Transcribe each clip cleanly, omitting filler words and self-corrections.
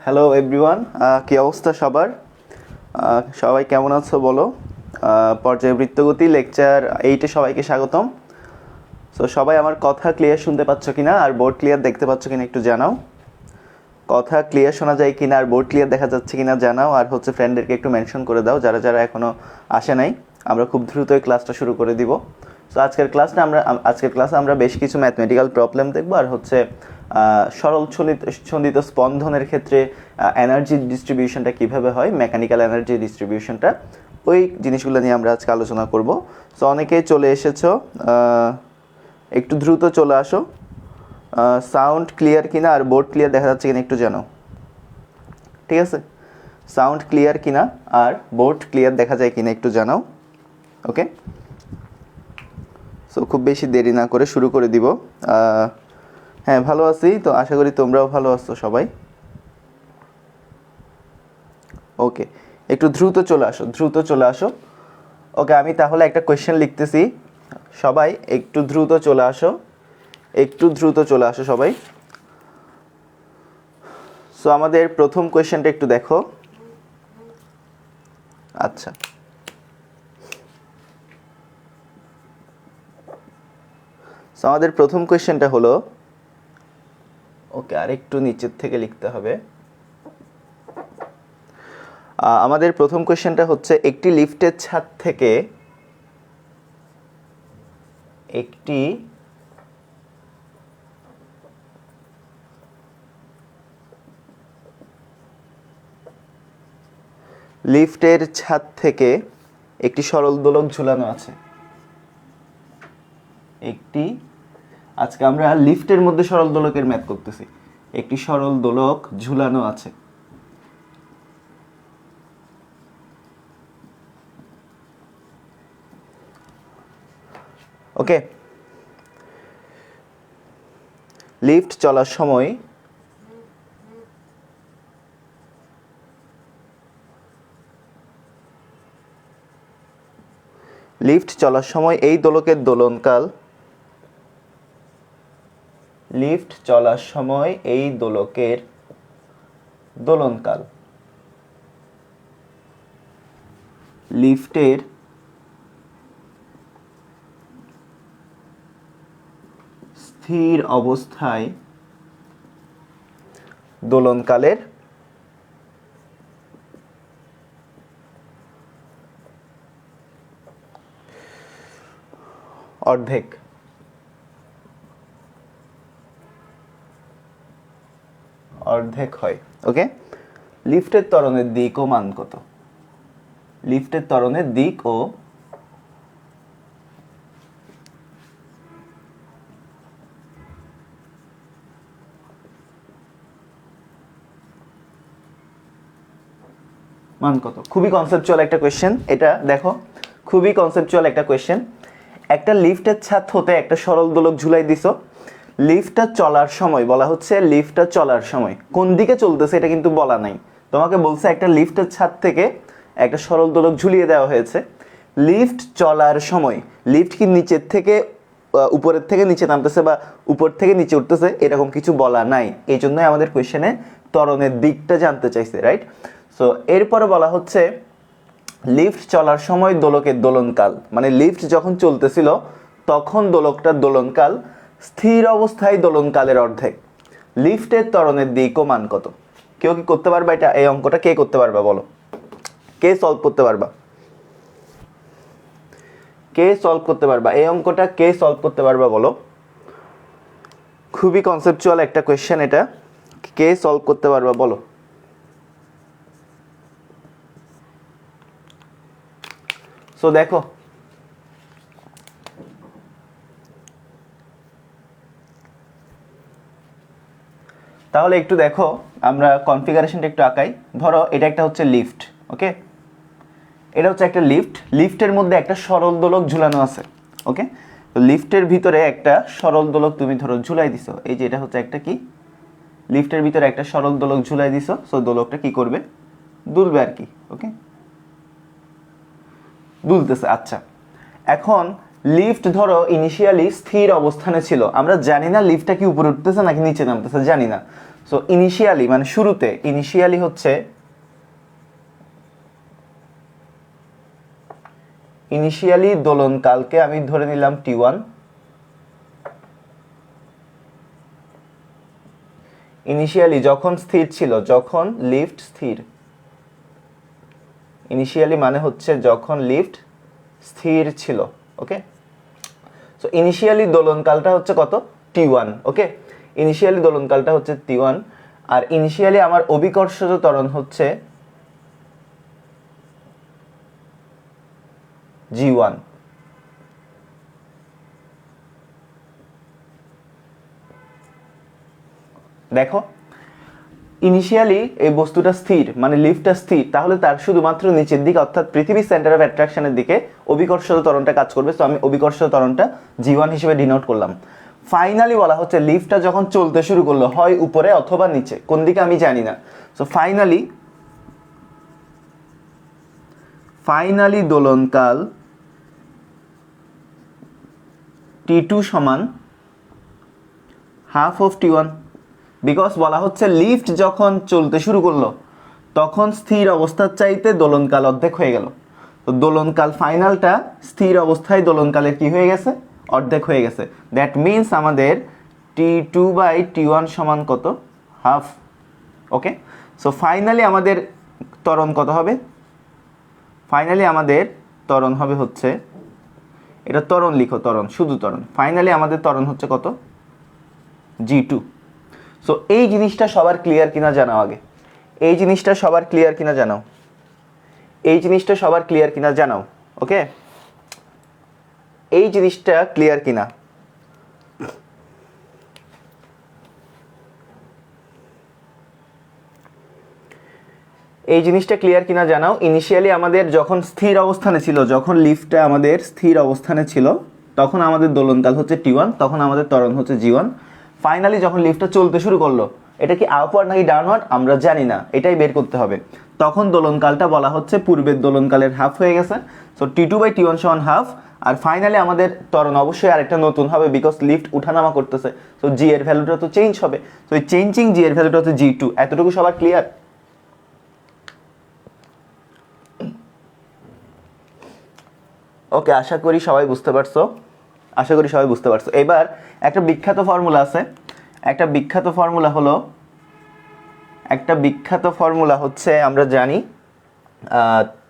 Hello everyone, কি অবস্থা সবার? সবাই কেমন আছো বলো? পর্যায়বৃত্তগতি লেকচার 8-এ সবাইকে স্বাগতম। সো সবাই আমার কথা ক্লিয়ার শুনতে পাচ্ছ কিনা আর বোর্ড ক্লিয়ার দেখতে পাচ্ছ কিনা একটু জানাও। কথা ক্লিয়ার শোনা যায় কিনা আর বোর্ড ক্লিয়ার দেখা যাচ্ছে কিনা জানাও, আর হচ্ছে ফ্রেন্ডদেরকে একটু মেনশন করে দাও যারা যারা এখনও আসে নাই। আমরা খুব দ্রুত এই ক্লাসটা শুরু করে দিব। সো আজকের ক্লাসে আমরা বেশ কিছু ম্যাথমেটিক্যাল প্রবলেম দেখব, আর হচ্ছে সরল ছন্দিত স্পন্দনের ক্ষেত্রে এনার্জি ডিস্ট্রিবিউশনটা কিভাবে হয়, মেকানিক্যাল এনার্জি ডিস্ট্রিবিউশনটা, ওই জিনিসগুলো নিয়ে আমরা আজকে আলোচনা করব। সো অনেকেই চলে এসেছো, একটু দ্রুত চলে আসো। সাউন্ড ক্লিয়ার কিনা আর বোর্ড ক্লিয়ার দেখা যাচ্ছে কিনা একটু জানাও। ঠিক আছে, সাউন্ড ক্লিয়ার কিনা আর বোর্ড ক্লিয়ার দেখা যায় কিনা একটু জানাও। ওকে, সো খুব বেশি দেরি না করে শুরু করে দিব। হ্যাঁ, ভালো আছি, তো আশা করি তোমরাও ভালো আছো সবাই। ওকে, একটু দ্রুত চলে আসো। ওকে, আমি তাহলে একটা কোয়েশ্চেন লিখতেছি, সবাই একটু দ্রুত চলে আসো সবাই। সো আমাদের প্রথম কোয়েশ্চেনটা একটু দেখো। আচ্ছা, সো আমাদের প্রথম কোয়েশ্চেনটা হলো, ওকে আর একটু নিচের থেকে লিখতে হবে। আমাদের প্রথম কোয়েশ্চেনটা হচ্ছে, একটি লিফটের ছাদ থেকে একটি সরল দোলক ঝুলানো আছে। আজকে আমরা লিফটের মধ্যে সরল দোলকের ম্যাথ করতেছি। একটি সরল দোলক ঝুলানো আছে। ওকে, লিফট চলার সময় এই দোলকের দোলনকাল লিফটের স্থির অবস্থায় দোলনকালের অর্ধেক। হয়। ওকে, লিফটের ত্বরণের দিক ও মান কত? লিফটের ত্বরণের দিক ও মান কত? খুবই কনসেপচুয়াল একটা কোয়েশ্চেন এটা, দেখো খুবই কনসেপচুয়াল একটা কোয়েশ্চেন। একটা লিফটের ছাদ হতে একটা সরল দোলক ঝুলাই দিছো। লিফটটা চলার সময় বলা হচ্ছে, লিফটটা চলার সময় কোন দিকে চলতেছে এটা কিন্তু বলা নাই। তোমাকে বলছে একটা লিফটের ছাদ থেকে একটা সরল দোলক ঝুলিয়ে দেওয়া হয়েছে। লিফট চলার সময় লিফট কি নিচের থেকে উপরের থেকে নিচে নামতেছে বা উপর থেকে নিচে উঠতেছে এরকম কিছু বলা নাই। এই জন্যই আমাদের কোয়েশ্চেনে ত্বরণের দিকটা জানতে চাইছে, রাইট? সো এরপরে বলা হচ্ছে লিফট চলার সময় দোলকের দোলনকাল, মানে লিফট যখন চলতেছিল তখন দোলকটার দোলনকাল স্থির অবস্থায় দোলনকালের অর্ধেক। লিফটের ত্বরণের দিক ও মান কত? কেউ কি করতে পারবা এটা? এই অঙ্কটা কে করতে পারবা বলো? কে সলভ করতে পারবা? এই অঙ্কটা কে সলভ করতে পারবা বলো? খুবই কনসেপচুয়াল একটা কোয়েশ্চেন এটা, কে সলভ করতে পারবা বলো? সো দেখো, তাহলে একটু দেখো, আমরা কনফিগারেশনটা একটু আঁকাই। ধরো এটা একটা হচ্ছে লিফট, ওকে, এটা হচ্ছে একটা লিফট। লিফটের মধ্যে একটা সরল দোলক ঝুলানো আছে। ওকে, তো লিফটের ভিতরে একটা সরল দোলক তুমি ধরো ঝুলাই দিছো। এই যে এটা হচ্ছে একটা কি, লিফটের ভিতরে একটা সরল দোলক ঝুলাই দিছো। সো দোলকটা কি করবে? দুলবে আর কি। ওকে, দুলতেছে। আচ্ছা, এখন লিফট ধরো ইনিশিয়ালি স্থির অবস্থানে ছিল, আমরা জানি না লিফটটা কি উপরে উঠতেছে নাকি নিচে নামতেছে, জানি না। সো ইনিশিয়ালি মানে শুরুতে ইনিশিয়ালি হচ্ছে ইনিশিয়ালি দোলনকালকে আমি ধরে নিলাম T1, ইনিশিয়ালি যখন স্থির ছিল, যখন লিফট স্থির, ইনিশিয়ালি মানে হচ্ছে যখন লিফট স্থির ছিল। ওকে, সো ইনিশিয়ালি দোলনকালটা হচ্ছে কত? T1। ওকে, ইনিশিয়ালি দোলনকালটা হচ্ছে T1, আর ইনিশিয়ালি আমার অভিকর্ষজ ত্বরণ হচ্ছে G1। দেখো ইনিশিয়ালি এই বস্তুটা স্থির মানে লিফটটা স্থির, তাহলে তার শুধুমাত্র নিচের দিকে অর্থাৎ পৃথিবীর সেন্টার অফ অ্যাট্রাকশনের দিকে অভিকর্ষজ ত্বরণটা কাজ করবে। সো আমি অভিকর্ষজ ত্বরণটা G1 হিসেবে ডিনোট করলাম। ফাইনালি বলা হচ্ছে লিফটটা যখন চলতে শুরু করলো, হয় উপরে অথবা নিচে, কোন দিকে আমি জানি না। সো ফাইনালি দোলনকাল T2 সমান হাফ অফ T1, বিকজ বলা হচ্ছে লিফট যখন চলতে শুরু করলো তখন স্থির অবস্থার চাইতে দোলনকাল অর্ধেক হয়ে গেল। তো দোলনকাল ফাইনালটা স্থির অবস্থায় দোলনকালের কি হয়ে গেছে? অর্ধেক হয়ে গেছে। দ্যাট মিনস আমাদের T2/T1 সমান কত? হাফ। ওকে, সো ফাইনালি আমাদের ত্বরণ কত হবে? ফাইনালি আমাদের ত্বরণ হবে হচ্ছে, এটা ত্বরণ লিখো, ত্বরণ, শুধু ত্বরণ। ফাইনালি আমাদের ত্বরণ হচ্ছে কত? G2। সো এই জিনিসটা সবার ক্লিয়ার কিনা জানাও আগে, এই জিনিসটা সবার ক্লিয়ার কিনা জানাও, এই জিনিসটা সবার ক্লিয়ার কিনা জানাও। ওকে, এই জিনিসটা ক্লিয়ার কিনা? এই জিনিসটা ক্লিয়ার কিনা জানাও। ইনিশিয়ালি আমাদের যখন স্থির অবস্থানে ছিল, যখন লিফটটা আমাদের স্থির অবস্থানে ছিল, তখন আমাদের দোলনকাল হচ্ছে T1, তখন আমাদের ত্বরণ হচ্ছে G1। ফাইনালি যখন লিফটটা চলতে শুরু করলো, এটা কি আপওয়ার্ড নাকি ডাউনওয়ার্ড আমরা জানি না, এটাই বের করতে হবে। তখন দোলনকালটা বলা হচ্ছে পূর্বের দোলনকালের হাফ হয়ে গেছে। সো T2/T1 সমান হাফ। আর ফাইনালি আমাদের ত্বরণ অবশ্যই আরেকটা নতুন হবে, বিকজ লিফট উঠানামা করতেছে। সো জি এর ভ্যালুটা তো চেঞ্জ হবে। সো এই চেঞ্জিং জি এর ভ্যালুটা হচ্ছে G2। এতটুকু সবার ক্লিয়ার? ওকে, আশা করি সবাই বুঝতে পারছো, আশা করি সবাই বুঝতে পারছো। এবার একটা বিখ্যাত ফর্মুলা আছে, একটা বিখ্যাত ফর্মুলা হচ্ছে আমরা জানি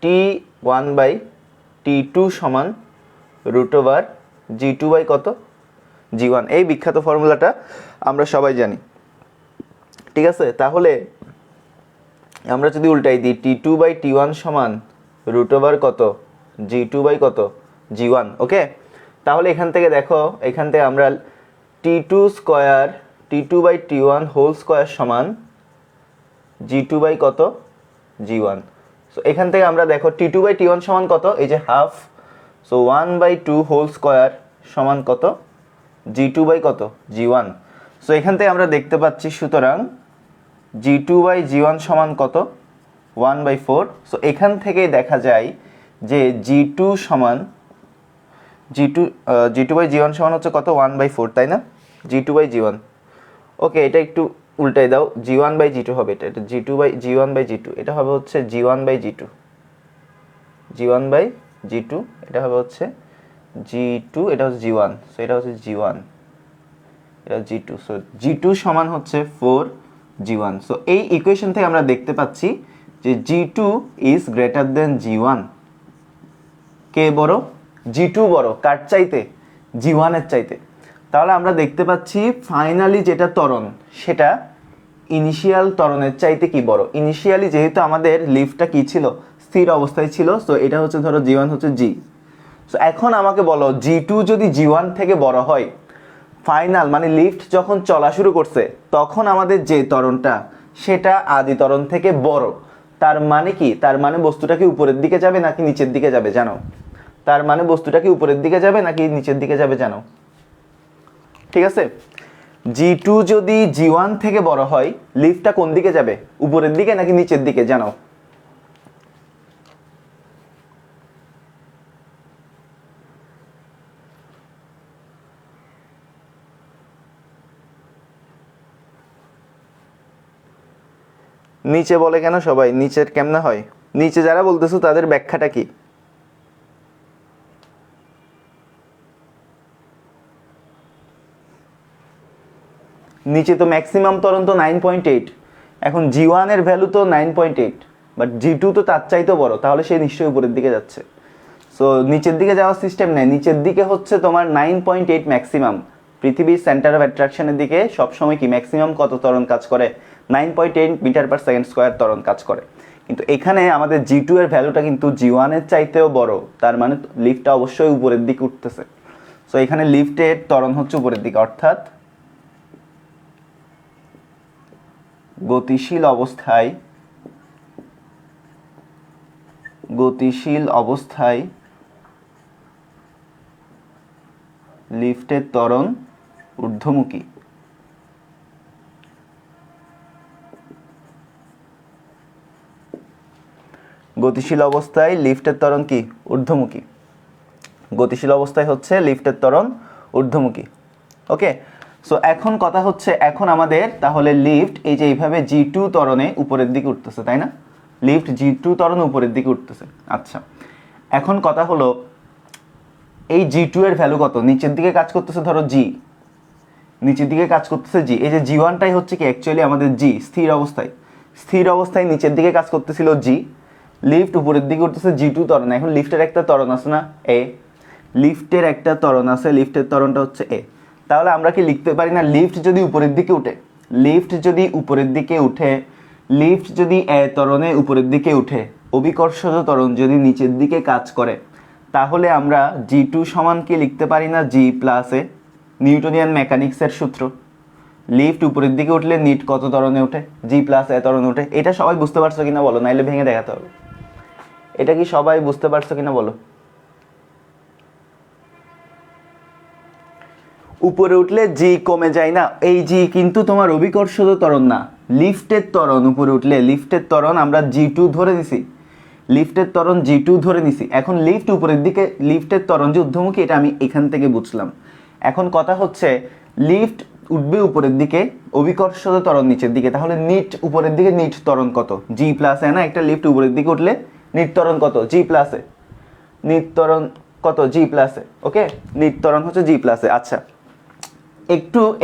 T1/T2 সমান √ G2 কত? G1। এই বিখ্যাত ফর্মুলাটা আমরা সবাই জানি, ঠিক আছে? তাহলে আমরা যদি উল্টাই দিই T2/T1 সমান √ কত? G2 কত? G1। ওকে, তাহলে এখান থেকে দেখো, এখান থেকে আমরা T2/T1 হোল স্কোয়ার সমান G2 কত? G1। সো এখান থেকে আমরা দেখো T2/T1 সমান কত? এই যে হাফ। সো 1/2 হোল স্কোয়ার সমান কত? G2 কত? G1। সো এখান থেকে আমরা দেখতে পাচ্ছি, সুতরাং G2/G1 সমান কত? 1/4। সো এখান থেকেই দেখা যায় যে G2 G2/G1 সমান হচ্ছে কত? 1/4, তাই না? G2/G1। ওকে, এটা একটু উল্টাই দাও, G1/G2 হবে, এটা G1/G2, এটা হবে হচ্ছে G1/G2, G1/G2, এটা হবে হচ্ছে G2, এটা হচ্ছে G1। সো এটা হচ্ছে G1, এটা G2। সো G2 সমান হচ্ছে 4 G1। সো এই ইকুয়েশন থেকে আমরা দেখতে পাচ্ছি যে G2 is greater than G1। কে বড়? G2 বড়, কার চাইতে? G1 এর চাইতে। তাহলে আমরা দেখতে পাচ্ছি ফাইনালি যেটা ত্বরণ, সেটা ইনিশিয়াল ত্বরণের চাইতে কি বড়। ইনিশিয়ালি যেহেতু আমাদের লিফটটা কি ছিল? স্থির অবস্থায় ছিল। সো এটা হচ্ছে ধরো G1 হচ্ছে G। সো এখন আমাকে বলো G2 যদি G1 থেকে বড় হয়, ফাইনাল মানে লিফট যখন চলা শুরু করছে তখন আমাদের যে ত্বরণটা, সেটা আদি ত্বরণ থেকে বড়। তার মানে কি? তার মানে বস্তুটা কি উপরের দিকে যাবে নাকি নিচের দিকে যাবে জানো? তার মানে বস্তুটা কি উপরের দিকে যাবে নাকি নিচের দিকে যাবে জানো? ঠিক আছে, G2 যদি G1 থেকে বড় হয়, লিফটটা কোন দিকে যাবে? উপরের দিকে নাকি নিচের দিকে জানো? নিচে বলে কেন সবাই? নিচের কেমনে হয়? নিচে যারা বলতেছো তাদের ব্যাখ্যাটা কি? নিচে তো ম্যাক্সিমাম ত্বরণ তো 9.8, এখন G1 এর ভ্যালু তো 9.8, বাট G2 তো তার চাইতে বড়, তাহলে সে নিশ্চয়ই উপরের দিকে যাচ্ছে। সো নিচের দিকে যাওয়ার সিস্টেম নেই, নিচের দিকে হচ্ছে তোমার 9.8 ম্যাক্সিমাম। পৃথিবীর সেন্টার অফ অ্যাট্রাকশনের দিকে সবসময় কি ম্যাক্সিমাম কত ত্বরণ কাজ করে? 9.8 মিটার পার সেকেন্ড স্কোয়ার ত্বরণ কাজ করে। কিন্তু এখানে আমাদের G2 এর ভ্যালুটা কিন্তু G1 এর চাইতেও বড়, তার মানে লিফটটা অবশ্যই উপরের দিকে উঠতেছে। সো এখানে লিফটের ত্বরণ হচ্ছে উপরের দিকে, অর্থাৎ গতিশীল অবস্থায় লিফটের ত্বরণ ঊর্ধ্বমুখী। গতিশীল অবস্থায় লিফটের ত্বরণ কি? ঊর্ধ্বমুখী। গতিশীল অবস্থায় হচ্ছে লিফটের ত্বরণ ঊর্ধ্বমুখী। ওকে, সো এখন কথা হচ্ছে, এখন আমাদের তাহলে লিফট এই যে এইভাবে G2 ত্বরণে উপরের দিকে উঠতেছে, তাই না? লিফট G2 ত্বরণে উপরের দিকে উঠতেছে। আচ্ছা, এখন কথা হলো এই G2 এর ভ্যালু কত? নিচের দিকে কাজ করতেছে, ধরো G, নিচের দিকে কাজ করতেছে G। এই যে G1টাই হচ্ছে কি অ্যাকচুয়ালি আমাদের G, স্থির অবস্থায় নিচের দিকে কাজ করতেছিল G, লিফট উপরের দিকে উঠতেছে G2 ত্বরণ। এখন লিফটের একটা ত্বরণ আছে না, A, লিফটের একটা ত্বরণ আছে, লিফটের ত্বরণটা হচ্ছে A। তাহলে আমরা কি লিখতে পারি না, লিফট যদি উপরের দিকে উঠে, লিফট যদি A ত্বরণে উপরের দিকে উঠে, অভিকর্ষজ ত্বরণ যদি নিচের দিকে কাজ করে, তাহলে আমরা G2 সমান কি লিখতে পারি না, G প্লাস A, নিউটনিয়ান মেকানিক্সের সূত্র। লিফট উপরের দিকে উঠলে নিট কত ত্বরণে ওঠে? G প্লাস A ত্বরণে ওঠে। এটা সবাই বুঝতে পারছো কিনা বলো, নাইলে ভেঙে দেখাতে হবে। এটা কি সবাই বুঝতে পারছো কিনা বলো? উপরে উঠলে G কমে যায় না, এই G কিন্তু তোমার অভিকর্ষজ ত্বরণ না, লিফটের ত্বরণ। উপরে উঠলে লিফটের ত্বরণ আমরা G2 ধরে নিছি, লিফটের ত্বরণ G2 ধরে নিছি। এখন লিফট উপরের দিকে, লিফটের ত্বরণ যে ঊর্ধ্বমুখী, এটা আমি এখান থেকে বুঝলাম। এখন কথা হচ্ছে লিফট উঠবে উপরের দিকে, অভিকর্ষজ ত্বরণ নিচের দিকে, তাহলে নিট উপরের দিকে, নিট ত্বরণ কত? G প্লাস A না? একটা লিফট উপরের দিকে উঠলে নিট ত্বরণ কত? G plus A। নিট ত্বরণ কত? G plus A। Okay, net ত্বরণ হচ্ছে G প্লাস A। আচ্ছা,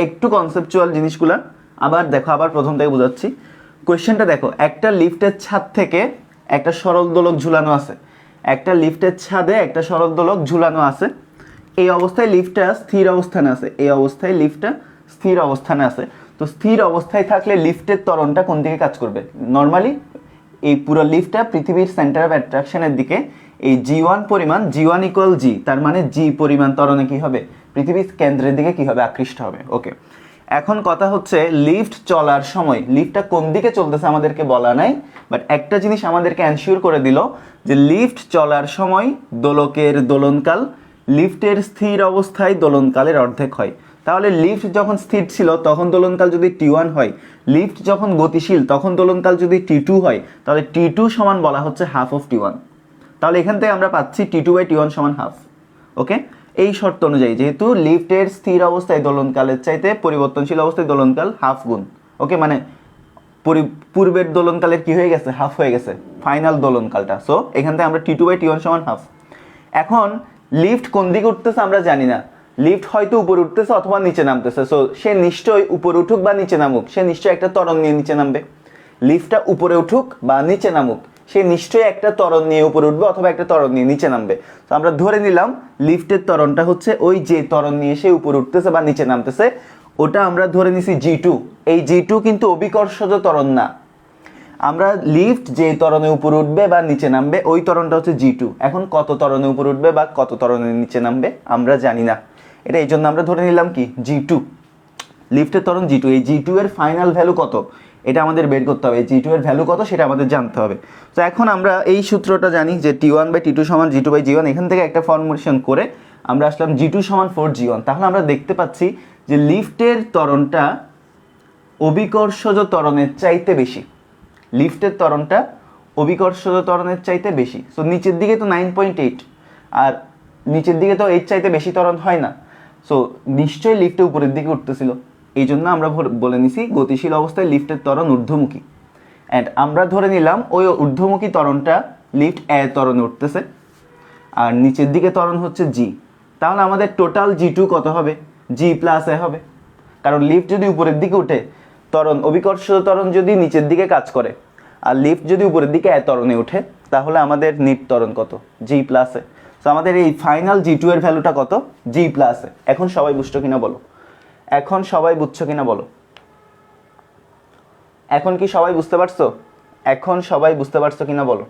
একটু কনসেপচুয়াল জিনিসগুলা আবার দেখো, আবার প্রথম থেকে বোঝাচ্ছি। কোয়েশ্চেনটা দেখো, একটা লিফটের ছাদ থেকে একটা সরল দোলক ঝুলানো আছে, একটা লিফটের ছাদে একটা সরল দোলক ঝুলানো আছে। এই অবস্থায় লিফটটা স্থির অবস্থানে আছে, এই অবস্থায় লিফটটা স্থির অবস্থানে আছে। তো স্থির অবস্থায় থাকলে লিফটের ত্বরণটা কোন দিকে কাজ করবে? নর্মালি এই পুরো লিফটটা পৃথিবীর সেন্টার অফ অ্যাট্রাকশনের দিকে, এই G1 পরিমাণ, G1 ইকুয়াল G, তার মানে G পরিমাণ ত্বরণে কি হবে? পৃথিবীর কেন্দ্রের দিকে কি হবে? আকৃষ্ট হবে। ওকে, এখন কথা হচ্ছে লিফট চলার সময় লিফটটা কোন দিকে চলতেছে আমাদেরকে বলা নাই, বাট একটা জিনিস আমাদেরকে এনশিওর করে দিল যে লিফট চলার সময় দোলকের দোলনকাল লিফটের স্থির অবস্থায় দোলনকালের অর্ধেক হয়। তাহলে লিফট যখন স্থির ছিল তখন দোলনকাল যদি T1 হয়, লিফট যখন গতিশীল তখন দোলনকাল যদি T2 হয়, তাহলে T2 সমান বলা হচ্ছে হাফ অফ T1। তাহলে এখান থেকে আমরা পাচ্ছি T2/T1 সমান হাফ। ওকে, এই শর্ত অনুযায়ী যেহেতু লিফটের স্থির অবস্থায় দোলনকালের চাইতে পরিবর্তনশীল অবস্থায় দোলনকাল হাফ গুণ, ওকে, মানে পূর্বের দোলনকালের কি হয়ে গেছে? হাফ হয়ে গেছে ফাইনাল দোলনকালটা। সো এখান থেকে আমরা T2/T1 সমান হাফ। এখন লিফট কোন দিকে উঠতেছে আমরা জানি না, লিফট হয়তো উপরে উঠতেছে অথবা নিচে নামতেছে। সো সে নিশ্চয়ই উপরে উঠুক বা নিচে নামুক, সে নিশ্চয়ই একটা ত্বরণ নিয়ে নিচে নামবে। লিফটটা উপরে উঠুক বা নিচে নামুক, সে নিশ্চয়ই একটা ত্বরণ নিয়ে উপরে উঠবে অথবা একটা ত্বরণ নিয়ে নিচে নামবে। তো আমরা ধরে নিলাম লিফটের ত্বরণটা হচ্ছে ওই যে ত্বরণ নিয়ে সে উপরে উঠতেছে বা নিচে নামতেছে, ওটা আমরা ধরে নিছি G2। এই G2 কিন্তু অভিকর্ষজ ত্বরণ না, আমরা লিফট যে ত্বরণে উপরে উঠবে বা নিচে নামবে ওই ত্বরণটা হচ্ছে G2। এখন কত ত্বরণে উপরে উঠবে বা কত ত্বরণে নিচে নামবে আমরা জানি না, এটা এই জন্য আমরা ধরে নিলাম কি G2, লিফটের ত্বরণ G2। এই G2 এর ফাইনাল ভ্যালু কত এটা আমাদের বের করতে হবে, এই G2 এর ভ্যালু কত সেটা আমাদের জানতে হবে। তো এখন আমরা এই সূত্রটা জানি যে T1/T2 সমান G2/G1, এখান থেকে একটা ফর্মুলেশন করে আমরা আসলাম G2 সমান 4G1। তাহলে আমরা দেখতে পাচ্ছি যে লিফটের ত্বরণটা অভিকর্ষজ ত্বরণের চাইতে বেশি, লিফটের ত্বরণটা অভিকর্ষজ ত্বরণের চাইতে বেশি। সো নিচের দিকে তো 9.8, আর নিচের দিকে তো এর চাইতে বেশি ত্বরণ হয় না। সো নিশ্চয়ই লিফটে উপরের দিকে উঠতেছিল, এই জন্য আমরা বলে নিছি গতিশীল অবস্থায় লিফটের ত্বরণ ঊর্ধ্বমুখী। অ্যান্ড আমরা ধরে নিলাম ওই ঊর্ধ্বমুখী ত্বরণটা লিফট এ ত্বরণে উঠতেছে আর নিচের দিকে ত্বরণ হচ্ছে জি। তাহলে আমাদের টোটাল জি2 কত হবে? জি প্লাস এ হবে, কারণ লিফট যদি উপরের দিকে উঠে, ত্বরণ অভিকর্ষ ত্বরণ যদি নিচের দিকে কাজ করে আর লিফট যদি উপরের দিকে এ ত্বরণে উঠে, তাহলে আমাদের নিট ত্বরণ কত? জি প্লাস এ। তো আমাদের এই ফাইনাল জি2 এর ভ্যালুটা কত? জি প্লাস এ। এখন সবাই বুঝছো কিনা বলো? এখন সবাই বুঝছো কিনা বলো? এখন কি সবাই বুঝতে পারছো? এখন সবাই বুঝতে পারছো কিনা বলো?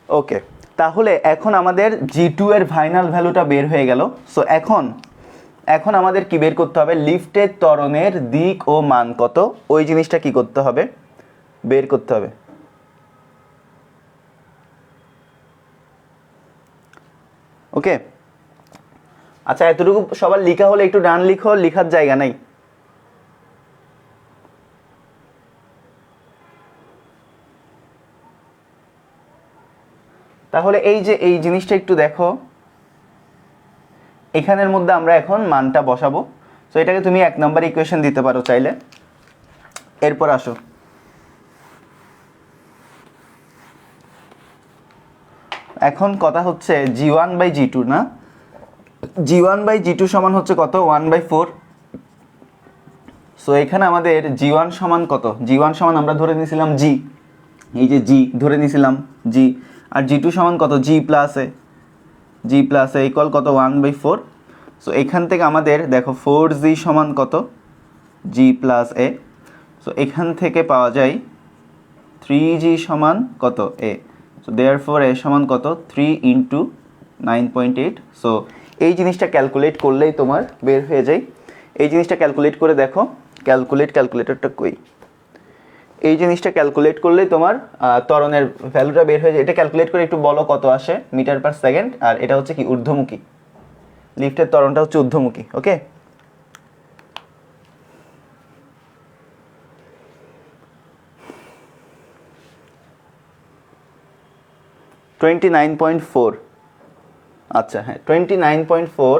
ওকে, তাহলে এখন আমাদের জি2 এর ফাইনাল ভ্যালুটা বের হয়ে গেল। সো এখন আমাদের কি বের করতে হবে? লিফটের ত্বরণের দিক ও মান কত, ওই জিনিসটা কি করতে হবে? বের করতে হবে। ওকে, আচ্ছা এতটুকু সবার লেখা হলে একটু ডান লিখো, লেখার জায়গা নাই। তাহলে এই যে এই জিনিসটা একটু দেখো, এখানের মধ্যে আমরা এখন মানটা বসাবো। সো এটাকে তুমি 1 নম্বর ইকুয়েশন দিতে পারো চাইলে। এরপর আসো, এখন কথা হচ্ছে জি1/জি2 না, জি1/জি2 সমান হচ্ছে কত? 1/4। সো এখানে আমাদের জি1 সমান কত? জি1 সমান আমরা ধরে নিয়েছিলাম জি, এই যে জি ধরে নিয়েছিলাম জি, আর জি2 সমান কত? জি প্লাস এ, জি প্লাস এ ইকুয়াল কত? 1/4। সো এখান থেকে আমাদের দেখো 4g সমান কত? জি প্লাস এ। সো এখান থেকে পাওয়া যায় 3g সমান কত? এ। সো দেয়ারফর এ সমান কত? 3 ইন্টু 9.8। সো এই জিনিসটা ক্যালকুলেট করলেই তোমার বের হয়ে যায়। এই জিনিসটা ক্যালকুলেট করে দেখো, ক্যালকুলেটরটা কই? এই জিনিসটা ক্যালকুলেট করলেই তোমার ত্বরণের ভ্যালুটা বের হয়ে যায়। এটা ক্যালকুলেট করে একটু বলো কত আসে মিটার পার সেকেন্ড। আর এটা হচ্ছে কি? ঊর্ধ্বমুখী, লিফটের ত্বরণটা হচ্ছে ঊর্ধ্বমুখী। ওকে, (29.4). আচ্ছা হ্যাঁ, 29.4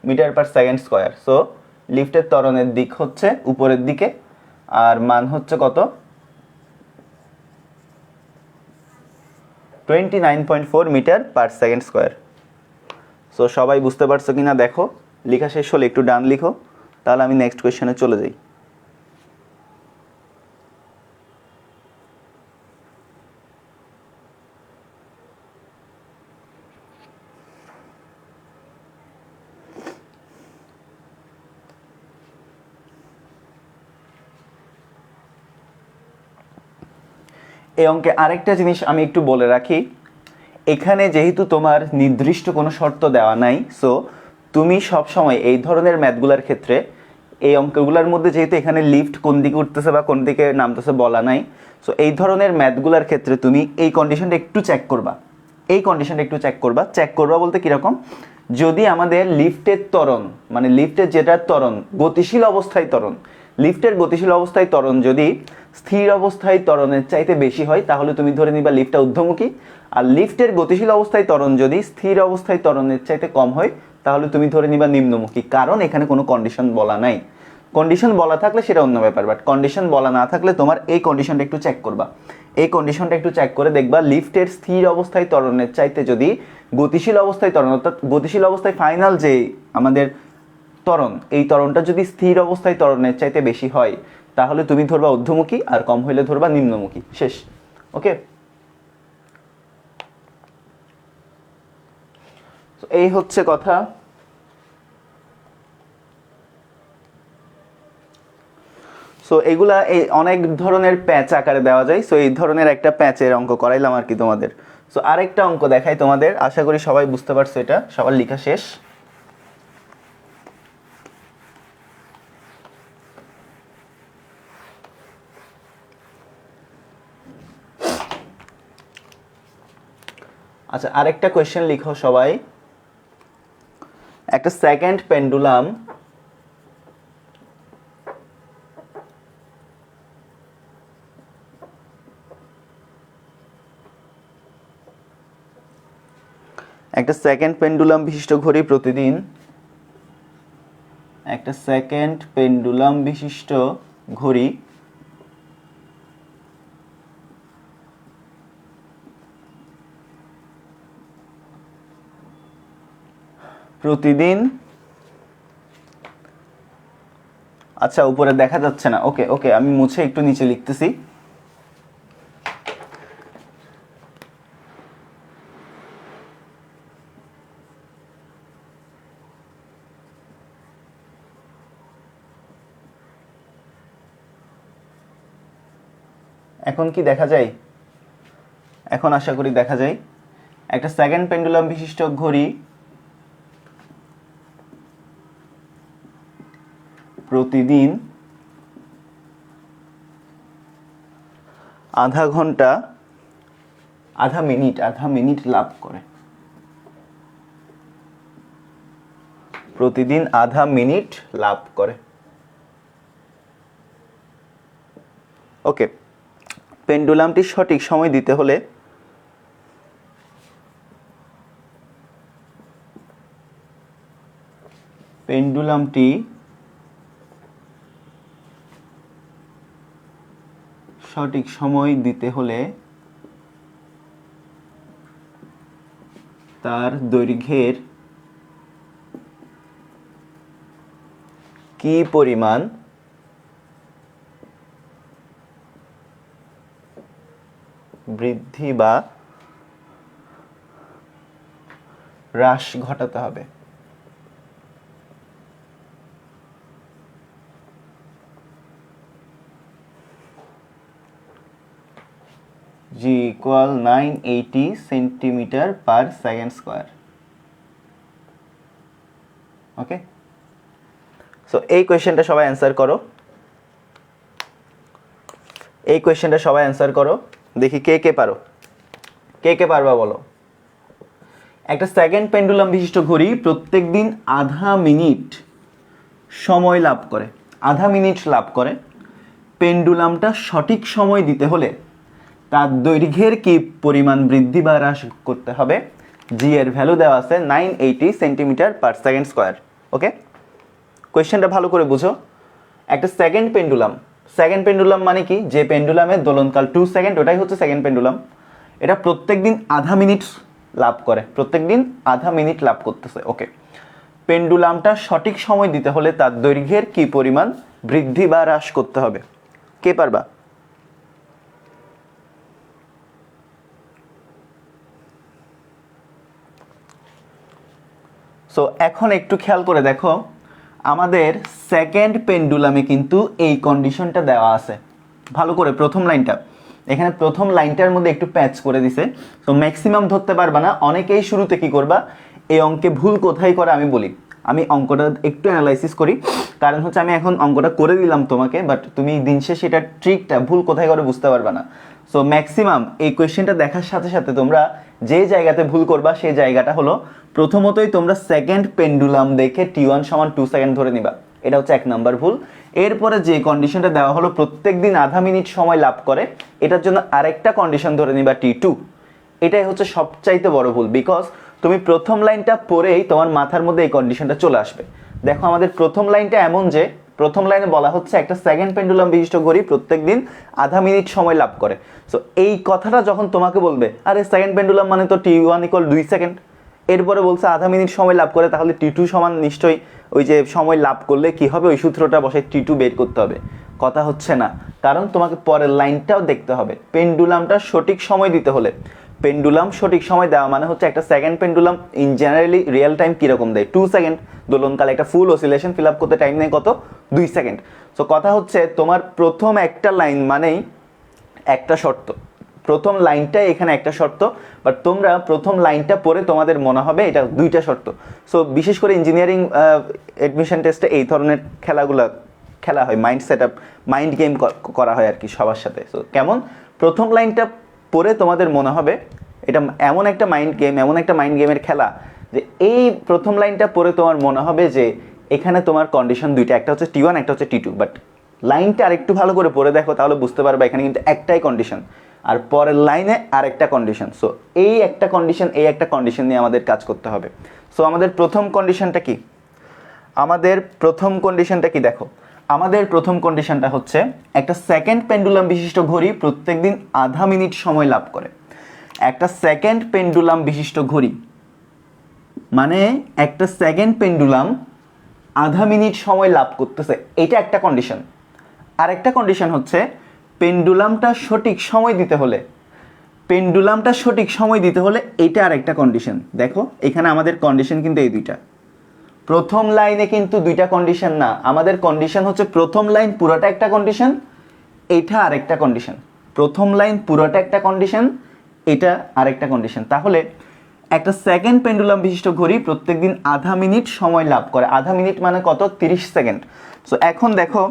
metre per second square. So লিফটের ত্বরণের দিক হচ্ছে উপরের দিকে আর মান হচ্ছে কত? 29.4 metre per second square. So সবাই বুঝতে পারছো কিনা দেখো, লেখা শেষ হলে একটু ডান লিখো, তাহলে আমি নেক্সট কোয়েশ্চেনে চলে যাই। এই অঙ্কে আরেকটা জিনিস আমি একটু বলে রাখি, এখানে যেহেতু তোমার নির্দিষ্ট কোনো শর্ত দেওয়া নাই, সো তুমি সবসময় এই ধরনের ম্যাথগুলোর ক্ষেত্রে, এই অঙ্কগুলোর মধ্যে যেহেতু এখানে লিফট কোন দিকে উঠতেছে বা কোন দিকে নামতেছে বলা নাই, সো এই ধরনের ম্যাথগুলোর ক্ষেত্রে তুমি এই কন্ডিশনটা একটু চেক করবা। এই কন্ডিশনটা একটু চেক করবা বলতে কীরকম? যদি আমাদের লিফটের ত্বরণ, মানে লিফটের যেটার ত্বরণ গতিশীল অবস্থায় ত্বরণ, লিফটের গতিশীল অবস্থায় ত্বরণ যদি স্থির অবস্থায় ত্বরণের চাইতে বেশি হয়, তাহলে তুমি ধরে নিবা লিফটটা ঊর্ধ্বমুখী। আর লিফটের গতিশীল অবস্থায় ত্বরণ যদি স্থির অবস্থায় ত্বরণের চাইতে কম হয়, তাহলে তুমি ধরে নিবা নিম্নমুখী, কারণ এখানে কোনো কন্ডিশন বলা নাই। কন্ডিশন বলা থাকলে সেটা অন্য ব্যাপার, বাট কন্ডিশন বলা না থাকলে তোমার এই কন্ডিশনটা একটু চেক করবা। এই কন্ডিশনটা একটু চেক করে দেখবা লিফটের স্থির অবস্থায় ত্বরণের চাইতে যদি গতিশীল অবস্থায় ত্বরণ, অর্থাৎ গতিশীল অবস্থায় ফাইনাল যে আমাদের ত্বরণ, এই ত্বরণটা যদি স্থির অবস্থায় ত্বরণের চাইতে বেশি হয়, তাহলে তুমি ধরবা ঊর্ধ্বমুখী, আর কম হইলে ধরবা নিম্নমুখী। শেষ। ওকে, এই হচ্ছে কথা। সো এগুলা এই অনেক ধরনের প্যাচ আকারে দেওয়া যায়। সো এই ধরনের একটা প্যাচের অঙ্ক করাইলাম আর কি তোমাদের। সো আরেকটা অঙ্ক দেখাই তোমাদের, আশা করি সবাই বুঝতে পারছো, এটা সবার লেখা শেষ। আচ্ছা আরেকটা কোয়েশ্চেন লিখো সবাই। একটা সেকেন্ড পেন্ডুলাম বিশিষ্ট ঘড়ি প্রতিদিন একটা সেকেন্ড পেন্ডুলাম বিশিষ্ট ঘড়ি প্রতিদিন, আচ্ছা উপরে দেখা যাচ্ছে না, ওকে ওকে আমি মুছে একটু নিচে লিখতেছি। এখন কি দেখা যায়? এখন আশা করি দেখা যায়। একটা সেকেন্ড পেন্ডুলাম বিশিষ্ট ঘড়ি প্রতিদিন আধা ঘন্টা আধা মিনিট লাভ করে। প্রতিদিন আধা মিনিট লাভ করে। ওকে, পেন্ডুলামটি সঠিক সময় দিতে হলে পেন্ডুলামটি সঠিক সময় দিতে হলে তার দৈর্ঘ্যের কি পরিমাণ বৃদ্ধি বা হ্রাস ঘটাতে হবে। G equal 980 centimetre per second square. Okay, so এই কোয়েশ্চেনটা সবাই অ্যান্সার করো। এই কোয়েশ্চেনটা সবাই অ্যান্সার করো, দেখি কে কে পারো, কে কে পারবা বলো। একটা সেকেন্ড পেন্ডুলাম বিশিষ্ট ঘড়ি প্রত্যেক দিন আধা মিনিট সময় লাভ করে, আধা মিনিট লাভ করে। পেন্ডুলামটা সঠিক সময় দিতে হলে তার দৈর্ঘ্যের কি পরিমাণ বৃদ্ধি বা হ্রাস করতে হবে। জি এর ভ্যালু দেওয়া আছে 980 সেন্টিমিটার পার সেকেন্ড স্কোয়ার। ওকে, কোয়েশ্চেনটা ভালো করে বুঝো। একটা সেকেন্ড পেন্ডুলাম মানে কি, যে পেন্ডুলামের দোলনকাল 2 সেকেন্ড, ওটাই হচ্ছে সেকেন্ড পেন্ডুলাম। এটা প্রত্যেক দিন আধা মিনিট লাভ করে, প্রত্যেক দিন আধা মিনিট লাভ করতেছে। ওকে, পেন্ডুলামটা সঠিক সময় দিতে হলে তার দৈর্ঘ্যের কি পরিমাণ বৃদ্ধি বা হ্রাস করতে হবে, কে পারবা? সো এখন একটু খেয়াল করে দেখো, আমাদের সেকেন্ড পেন্ডুলামে কিন্তু এই কন্ডিশনটা দেওয়া আছে। ভালো করে প্রথম লাইনটা, এখানে প্রথম লাইনটার মধ্যে একটু প্যাচ করে দিছে। সো ম্যাক্সিমাম ধরতে পারবা না, অনেকেই শুরুতে কি করবা, এই অঙ্কে ভুল কোথায় করে আমি বলি। আমি অঙ্কটা একটু অ্যানালাইসিস করি, কারণ হচ্ছে আমি এখন অঙ্কটা করে দিলাম তোমাকে, বাট তুমি দিন শেষে এটা ট্রিকটা ভুল কোথায় করে বুঝতে পারবা না। সো ম্যাক্সিমাম এই কোয়েশ্চেনটা দেখার সাথে সাথে তোমরা যে জায়গাতে ভুল করবা সেই জায়গাটা হলো, প্রথমতই তোমরা সেকেন্ড পেন্ডুলাম দেখে T1 সমান 2 সেকেন্ড ধরে নিবা, এটা হচ্ছে 1 নাম্বার ভুল। এরপরে যে কন্ডিশনটা দেওয়া হলো প্রত্যেক দিন আধা মিনিট সময় লাভ করে, এটার জন্য আরেকটা কন্ডিশন ধরে নিবা T2। এটাই হচ্ছে সবচাইতে বড় ভুল, বিকজ তুমি প্রথম লাইনটা পড়েই তোমার মাথার মধ্যে এই কন্ডিশনটা চলে আসবে। দেখো আমাদের প্রথম লাইনটা এমন যে, প্রথম লাইনে বলা হচ্ছে একটা সেকেন্ড পেন্ডুলাম বিশিষ্ট ঘড়ি প্রত্যেকদিন আধা মিনিট সময় লাভ করে। সো এই কথাটা যখন তোমাকে বলবে, আরে সেকেন্ড পেন্ডুলাম মানে তো T1 = 2 সেকেন্ড, এরপরে বলছে আধা মিনিট সময় লাভ করে, তাহলে T2 সমান নিশ্চয়ই ওই যে সময় লাভ করলে কি হবে ওই সূত্রটা বসে T2 বের করতে হবে। কথা হচ্ছে না, কারণ তোমাকে পরের লাইনটাও দেখতে হবে। পেন্ডুলামটা সঠিক সময় দিতে হলে, পেন্ডুলাম সঠিক সময় দেওয়া মানে হচ্ছে একটা second pendulum in generally real time কীরকম দেয়, 2 সেকেন্ড দোলনকাল। একটা ফুল অসিলেশন ফিল আপ করতে টাইম নেয় কত, 2 সেকেন্ড। সো কথা হচ্ছে তোমার প্রথম একটা লাইন মানেই একটা শর্ত, প্রথম লাইনটাই এখানে একটা শর্ত, বাট তোমরা প্রথম লাইনটা পড়ে তোমাদের মনে হবে এটা দুইটা শর্ত। সো বিশেষ করে ইঞ্জিনিয়ারিং অ্যাডমিশন টেস্টে এই ধরনের খেলাগুলো খেলা হয়, mind set up, mind game করা হয় আর কি সবার সাথে। সো কেমন, প্রথম লাইনটা পড়ে তোমাদের মনে হবে এটা এমন একটা মাইন্ড গেম, এমন একটা মাইন্ড গেমের খেলা যে এই প্রথম লাইনটা পড়ে তোমার মনে হবে যে এখানে তোমার কন্ডিশন দুইটা, একটা হচ্ছে T1 একটা হচ্ছে T2। বাট লাইনটা আরেকটু ভালো করে পড়ে দেখো, তাহলে বুঝতে পারবে এখানে কিন্তু একটাই কন্ডিশন আর পরের লাইনে আরেকটা কন্ডিশন। সো এই একটা কন্ডিশন, এই একটা কন্ডিশন নিয়ে আমাদের কাজ করতে হবে। সো আমাদের প্রথম কন্ডিশনটা কি, আমাদের প্রথম কন্ডিশনটা কি দেখো, আমাদের প্রথম কন্ডিশনটা হচ্ছে একটা সেকেন্ড পেন্ডুলাম বিশিষ্ট ঘড়ি প্রত্যেকদিন আধা মিনিট সময় লাভ করে। একটা সেকেন্ড পেন্ডুলাম বিশিষ্ট ঘড়ি মানে একটা সেকেন্ড পেন্ডুলাম আধা মিনিট সময় লাভ করতেছে, এটা একটা কন্ডিশন। আর একটা কন্ডিশন হচ্ছে পেন্ডুলামটা সঠিক সময় দিতে হলে, পেন্ডুলামটা সঠিক সময় দিতে হলে এটা আর একটা কন্ডিশন। দেখো এখানে আমাদের কন্ডিশন কিন্তু এই দুইটা, প্রথম লাইনে কিন্তু দুইটা কন্ডিশন না, আমাদের কন্ডিশন হচ্ছে প্রথম লাইন পুরোটা একটা কন্ডিশন, এটা আরেকটা কন্ডিশন। প্রথম লাইন পুরোটা একটা কন্ডিশন, এটা আরেকটা কন্ডিশন। তাহলে একটা সেকেন্ড পেন্ডুলাম বিশিষ্ট ঘড়ি প্রত্যেকদিন আধা মিনিট সময় লাভ করে, আধা মিনিট মানে কত, 30 সেকেন্ড। সো এখন দেখো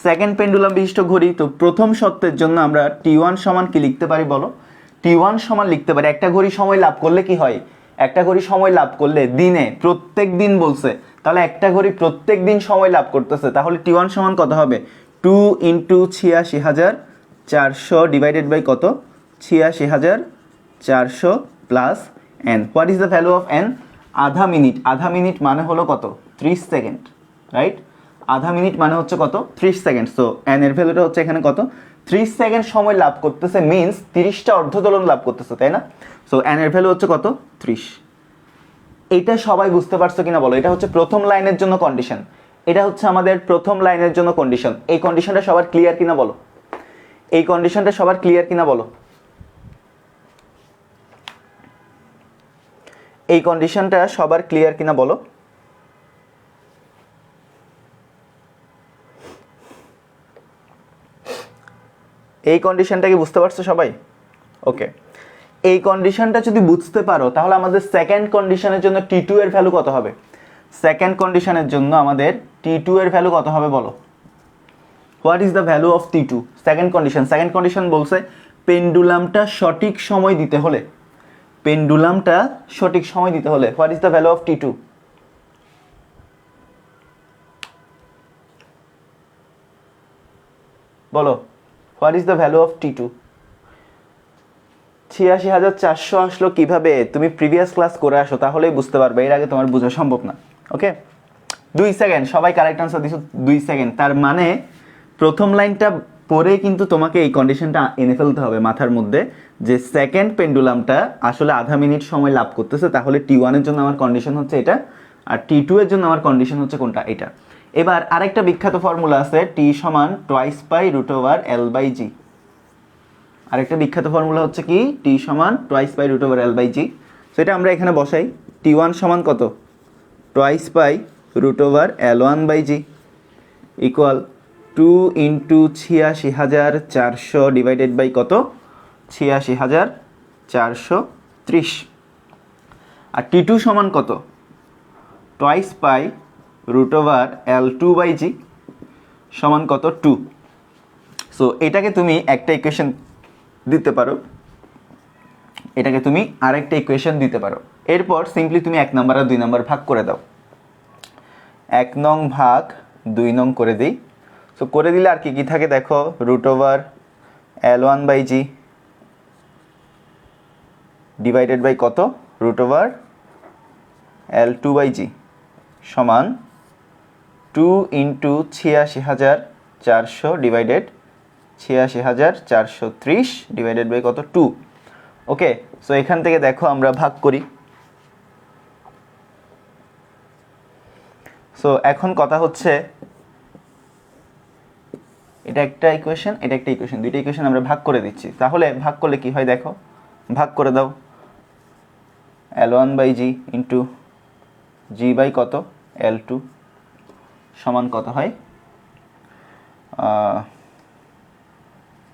সেকেন্ড পেন্ডুলাম বিশিষ্ট ঘড়ি, তো প্রথম শর্তের জন্য আমরা T1 সমান কি লিখতে পারি বলো? T1 সমান লিখতে পারি, একটা ঘড়ি সময় লাভ করলে কি হয়, একটা ঘড়ি সময় লাভ করলে দিনে, প্রত্যেক দিন বলছে, তাহলে একটা ঘড়ি প্রত্যেক দিন সময় লাভ করতেছে, তাহলে T1 সমান কত হবে, 2 × 86,400 ডিভাইডেড বাই কত, 86,400 plus n। What is the value of n? আধা মিনিট, আধা মিনিট মানে হলো কত, 30 সেকেন্ড, রাইট? আধা মিনিট মানে হচ্ছে কত, 30 সেকেন্ড। সো n এর ভ্যালুটা হচ্ছে এখানে কত, 30 সেকেন্ড সময় লাভ করতেছে, মিনস 30টা অর্ধদোলন লাভ করতেছে, তাই না? সো n এর ভ্যালু হচ্ছে কত, 30। এটা সবাই বুঝতে পারছো কিনা বলো? এটা হচ্ছে প্রথম লাইনের জন্য কন্ডিশন, এটা হচ্ছে আমাদের প্রথম লাইনের জন্য কন্ডিশন। এই কন্ডিশনটা সবার ক্লিয়ার কিনা বলো? এই কন্ডিশনটা সবার ক্লিয়ার কিনা বলো? এই কন্ডিশনটা সবার ক্লিয়ার কিনা বলো? এই কন্ডিশনটা কি বুঝতে পারছো সবাই? ওকে, এই কন্ডিশনটা যদি বুঝতে পারো তাহলে আমাদের সেকেন্ড কন্ডিশনের জন্য T2 এর ভ্যালু কত হবে? সেকেন্ড কন্ডিশনের জন্য আমাদের T2 এর ভ্যালু কত হবে বলো? What is the value of T2? Second condition, second condition বলছে পেন্ডুলামটা সঠিক সময় দিতে হলে, পেন্ডুলামটা সঠিক সময় দিতে হলে what is the value of T2? বলো, what is the value of T2? 86,400 আসলো কিভাবে? তুমি প্রিভিয়াস ক্লাস করে আসো, তাহলেই বুঝতে পারবে, এর আগে তোমার বোঝা সম্ভব না। ওকে, 2 সেকেন্ড, সবাই কারেক্ট আনসার দিছো 2 সেকেন্ড। তার মানে প্রথম লাইনটা পরে কিন্তু তোমাকে এই কন্ডিশনটা এনে ফেলতে হবে মাথার মধ্যে, যে সেকেন্ড পেন্ডুলামটা আসলে আধা মিনিট সময় লাভ করতেছে, তাহলে T1 এর জন্য আমার কন্ডিশন হচ্ছে এটা, আর T2 এর জন্য আমার কন্ডিশন হচ্ছে কোনটা, এটা। এবার আরেকটা বিখ্যাত ফর্মুলা আছে, T সমান twice pi root over L/G। আরেকটা বিখ্যাত ফর্মুলা হচ্ছে কি, T সমান twice pi root over L/G। So এটা আমরা এখানে বসাই, T1 সমান কত, twice pi root over L1/G equal 2 × 86,400 divided by কত, 86,430। আর T2 সমান কত, twice pi root over L2/G সমান কত, 2। সো এটাকে তুমি একটা ইকুয়েশন দিতে পারো, এটাকে তুমি আরেকটা ইকুয়েশন দিতে পারো। এরপর সিম্পলি তুমি 1 নম্বর আর 2 নম্বর ভাগ করে দাও, 1 নং ভাগ 2 নং করে দিই। সো করে দিলে আর কি কি থাকে দেখো, root over L1/G divided by কত, রুট ওভার L2/G সমান 2 × 86,400 ডিভাইডেড 86,430 ডিভাইডেড বাই কত, 2। ওকে, সো এখান থেকে দেখো আমরা ভাগ করি। সো এখন কথা হচ্ছে, এটা একটা ইকুয়েশন, এটা একটা ইকুয়েশন, দুইটা ইকুয়েশন আমরা ভাগ করে দিচ্ছি। তাহলে ভাগ করলে কি হয় দেখো, ভাগ করে দাও, L1/G ইন্টু G বাই কত, L2 সমান কত হয়,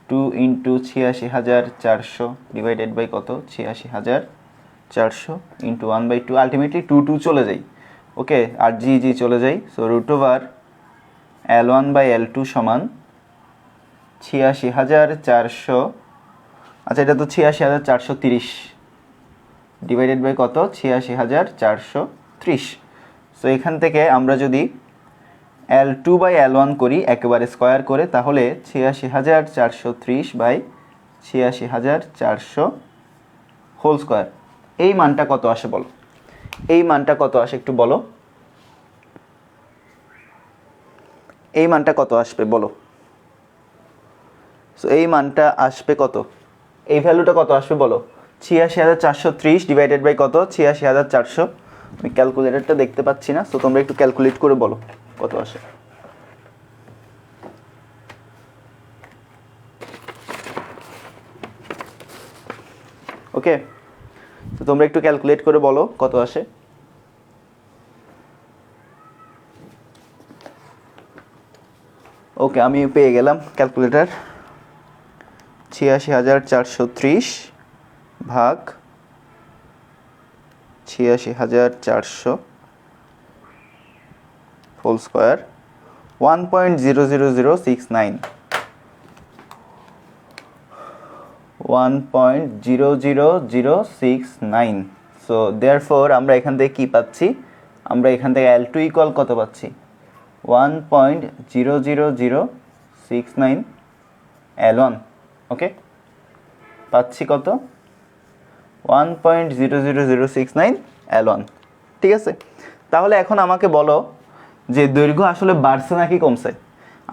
2 × 86,400 ডিভাইডেড বাই কত, 86,400 ইন্টু 1/2, আলটিমেটলি 2 চলে যাই। ওকে, আর G চলে যাই। সো রুট ওভার L1/L2 সমান 86,400, আচ্ছা এটা তো 86,430 ডিভাইডেড বাই কত, 86,430। সো এখান থেকে আমরা যদি L2/L1 করি একেবারে স্কোয়ার করে, তাহলে 86,430 বাই 86,400 হোল স্কোয়ার। এই মানটা কত আসে বলো, এই মানটা কত আসে একটু বলো। এই মানটা কত আসবে বলো। সো এই মানটা আসবে কত, এই ভ্যালুটা কত আসবে বলো। ৮৬,৪৩০ ডিভাইডেড বাই কত, ৮৬,৪০০। আমি ক্যালকুলেটরটা দেখতে পাচ্ছি না, সো তোমরা একটু ক্যালকুলেট করে বলো কত আসে। ওকে, তো তোমরা একটু ক্যালকুলেট করে বলো কত আসে। ওকে, আমি পেয়ে গেলাম ক্যালকুলেটর। ৮৬,৪৩০ ভাগ ৮৬,৪০০ হোল স্কোয়ার 1.00069, 1.00069। সো দেয়ারফর আমরা এখান থেকে কি পাচ্ছি, আমরা এখান থেকে L2 ইকুয়াল কত পাচ্ছি, 1.00069 L1। ওকে, পাচ্ছি কত, 1.00069 L1। ঠিক আছে, তাহলে এখন আমাকে বলো যে দৈর্ঘ্য আসলে বাড়ছে নাকি কমছে।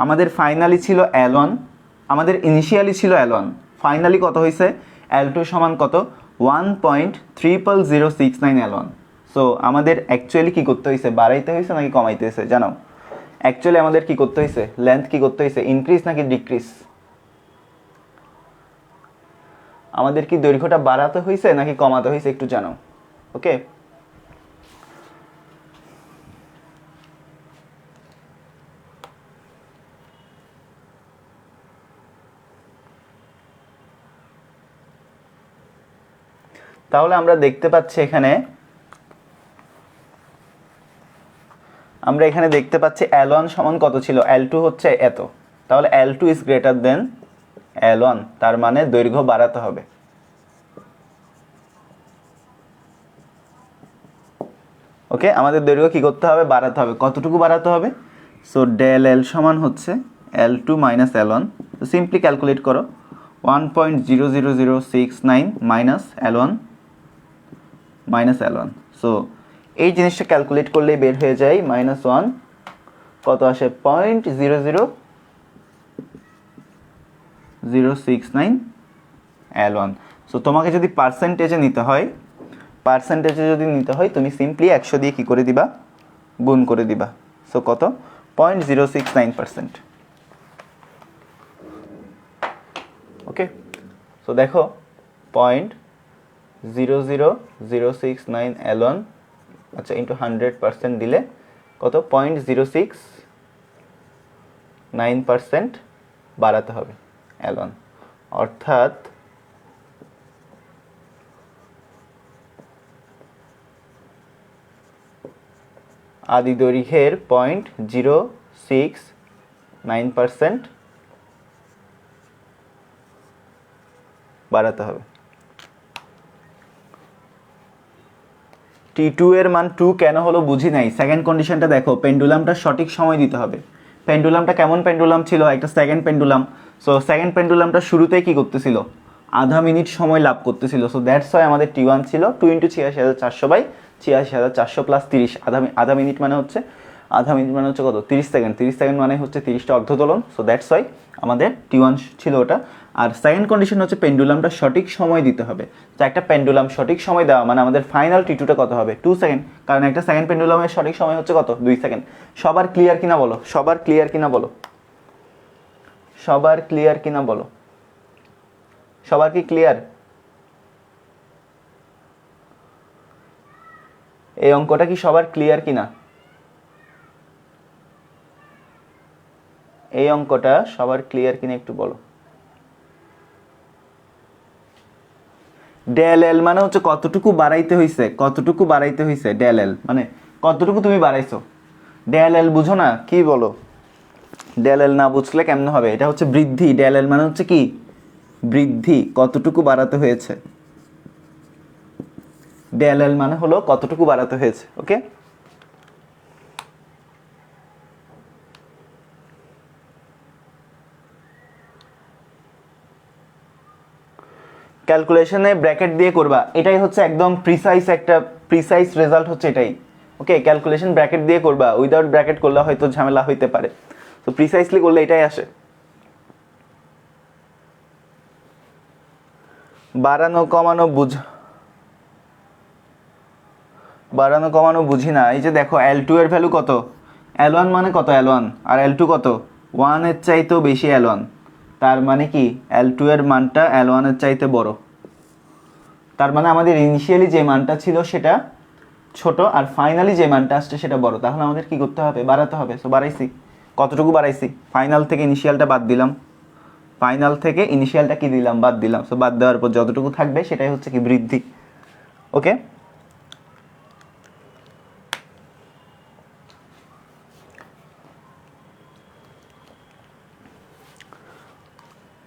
আমাদের ফাইনালি ছিল L1, আমাদের ইনিশিয়ালি ছিল L1, ফাইনালি কত হয়েছে, L2 সমান কত, 1.00069 L1। সো আমাদের অ্যাকচুয়ালি কি করতে হয়েছে, বাড়াইতে হয়েছে নাকি কমাইতে হয়েছে জানাও। অ্যাকচুয়ালি আমাদের কি করতে হয়েছে, লেন্থ কি করতে হয়েছে, ইনক্রিজ নাকি ডিক্রিজ। আমাদের কি দৈর্ঘ্যটা বাড়াতে হয়েছে নাকি কমাতে হয়েছে একটু জানাও। ওকে, তাহলে আমরা দেখতে পাচ্ছি এখানে, আমরা এখানে দেখতে পাচ্ছি L1 সমান কত ছিল, L2 হচ্ছে এত, তাহলে L2 is greater than L1, তার মানে দৈর্ঘ্য বাড়াতে হবে। ওকে, আমাদের দৈর্ঘ্য কি করতে হবে, বাড়াতে হবে। কতটুকু বাড়াতে হবে, সো ডেল L সমান হচ্ছে L2 মাইনাস L1। তো সিম্পলি ক্যালকুলেট করো, 1.00069 minus L1 minus L1। So এই জিনিসটা ক্যালকুলেট করলেই বের হয়ে যায় -1 কত আসে, 0.00069 L1। সো তোমাকে যদি পার্সেন্টেজে নিতে হয়, তুমি সিম্পলি 100 দিয়ে কি করে দিবা, গুণ করে দিবা। সো কত, 0.069%। ওকে, সো দেখো 0.00069 L1 আচ্ছা ইন্টু 100% দিলে কত, 0.069% বাড়াতে হবে L1, অর্থাৎ আদি দৈর্ঘ্যের 0.069% বাড়াতে হবে। T2 এর মান 2 কেন হলো বুঝি নাই। সেকেন্ড কন্ডিশনটা দেখো, পেন্ডুলামটা সঠিক সময় দিতে হবে। পেন্ডুলামটা কেমন পেন্ডুলাম ছিল, একটা সেকেন্ড পেন্ডুলাম। সো সেকেন্ড পেন্ডুলামটা শুরুতেই কি করতেছিল, আধা মিনিট সময় লাভ করতেছিল। সো দ্যাটস ওয়াই আমাদের T1 ছিল 2 × ৮৬,৪০০/৮৬,৪০০ + 30। আধা মিনিট মানে হচ্ছে কত, 30 সেকেন্ড। 30 সেকেন্ড মানে হচ্ছে 30টা অর্ধদোলন। সো দ্যাটস ওয়াই আমাদের T1 ছিল ওটা। আর সেকেন্ড কন্ডিশন হচ্ছে পেন্ডুলামটা সঠিক সময় দিতে হবে। তো একটা পেন্ডুলাম সঠিক সময় দেওয়া মানে আমাদের ফাইনাল T2টা কত হবে, 2 সেকেন্ড, কারণ একটা সেকেন্ড পেন্ডুলামের সঠিক সময় হচ্ছে কত, 2 সেকেন্ড। সবার ক্লিয়ার কিনা বলো, সবার ক্লিয়ার কিনা বলো, সবার ক্লিয়ার কিনা বলো, সবার কি ক্লিয়ার। এই অঙ্কটা কি সবার ক্লিয়ার কিনা, এই অঙ্কটা সবার ক্লিয়ার কিনা একটু বলো। ডেল এল মানে হচ্ছে কতটুকু বাড়াইতে হইছে, কতটুকু বাড়াইতে হইছে, ডেল এল মানে কতটুকু তুমি বাড়াইছো। ডেল এল বুঝো না, কি বলো, ডেল এল না বুঝলে কেমন হবে, এটা হচ্ছে বৃদ্ধি। ডেল এল মানে হচ্ছে কি, বৃদ্ধি, কতটুকু বাড়াতে হয়েছে। ডেল এল মানে হলো কতটুকু বাড়াতে হয়েছে। ওকে, ক্যালকুলেশনে ব্র্যাকেট দিয়ে করবা, এটাই হচ্ছে একদম প্রিসাইজ রেজাল্ট হচ্ছে এটাই। ওকে, ক্যালকুলেশন ব্র্যাকেট দিয়ে করবা, উইদাউট ব্র্যাকেট করলে হয়তো ঝামেলা হইতে পারে। তো প্রিসাইসলি করলে এটাই আসে। বাড়ানো কমানো বুঝি না। এই যে দেখো L2 এর ভ্যালু কত, L1 মানে কত L1, আর L2 কত 1 এর চাইতেও বেশি L1, তার মানে কি L2 এর মানটা L1 এর চাইতে বড়। তার মানে আমাদের ইনিশিয়ালি যে মানটা ছিল সেটা ছোট, আর ফাইনালি যে মানটা আসছে সেটা বড়। তাহলে আমাদের কি করতে হবে, বাড়াতে হবে। সো বাড়াইছি, কতটুকু বাড়াইছি, ফাইনাল থেকে ইনিশিয়ালটা বাদ দিলাম, ফাইনাল থেকে ইনিশিয়ালটা কি দিলাম, বাদ দিলাম। সো বাদ দেওয়ার পর যতটুকু থাকবে সেটাই হচ্ছে কি বৃদ্ধি। ওকে,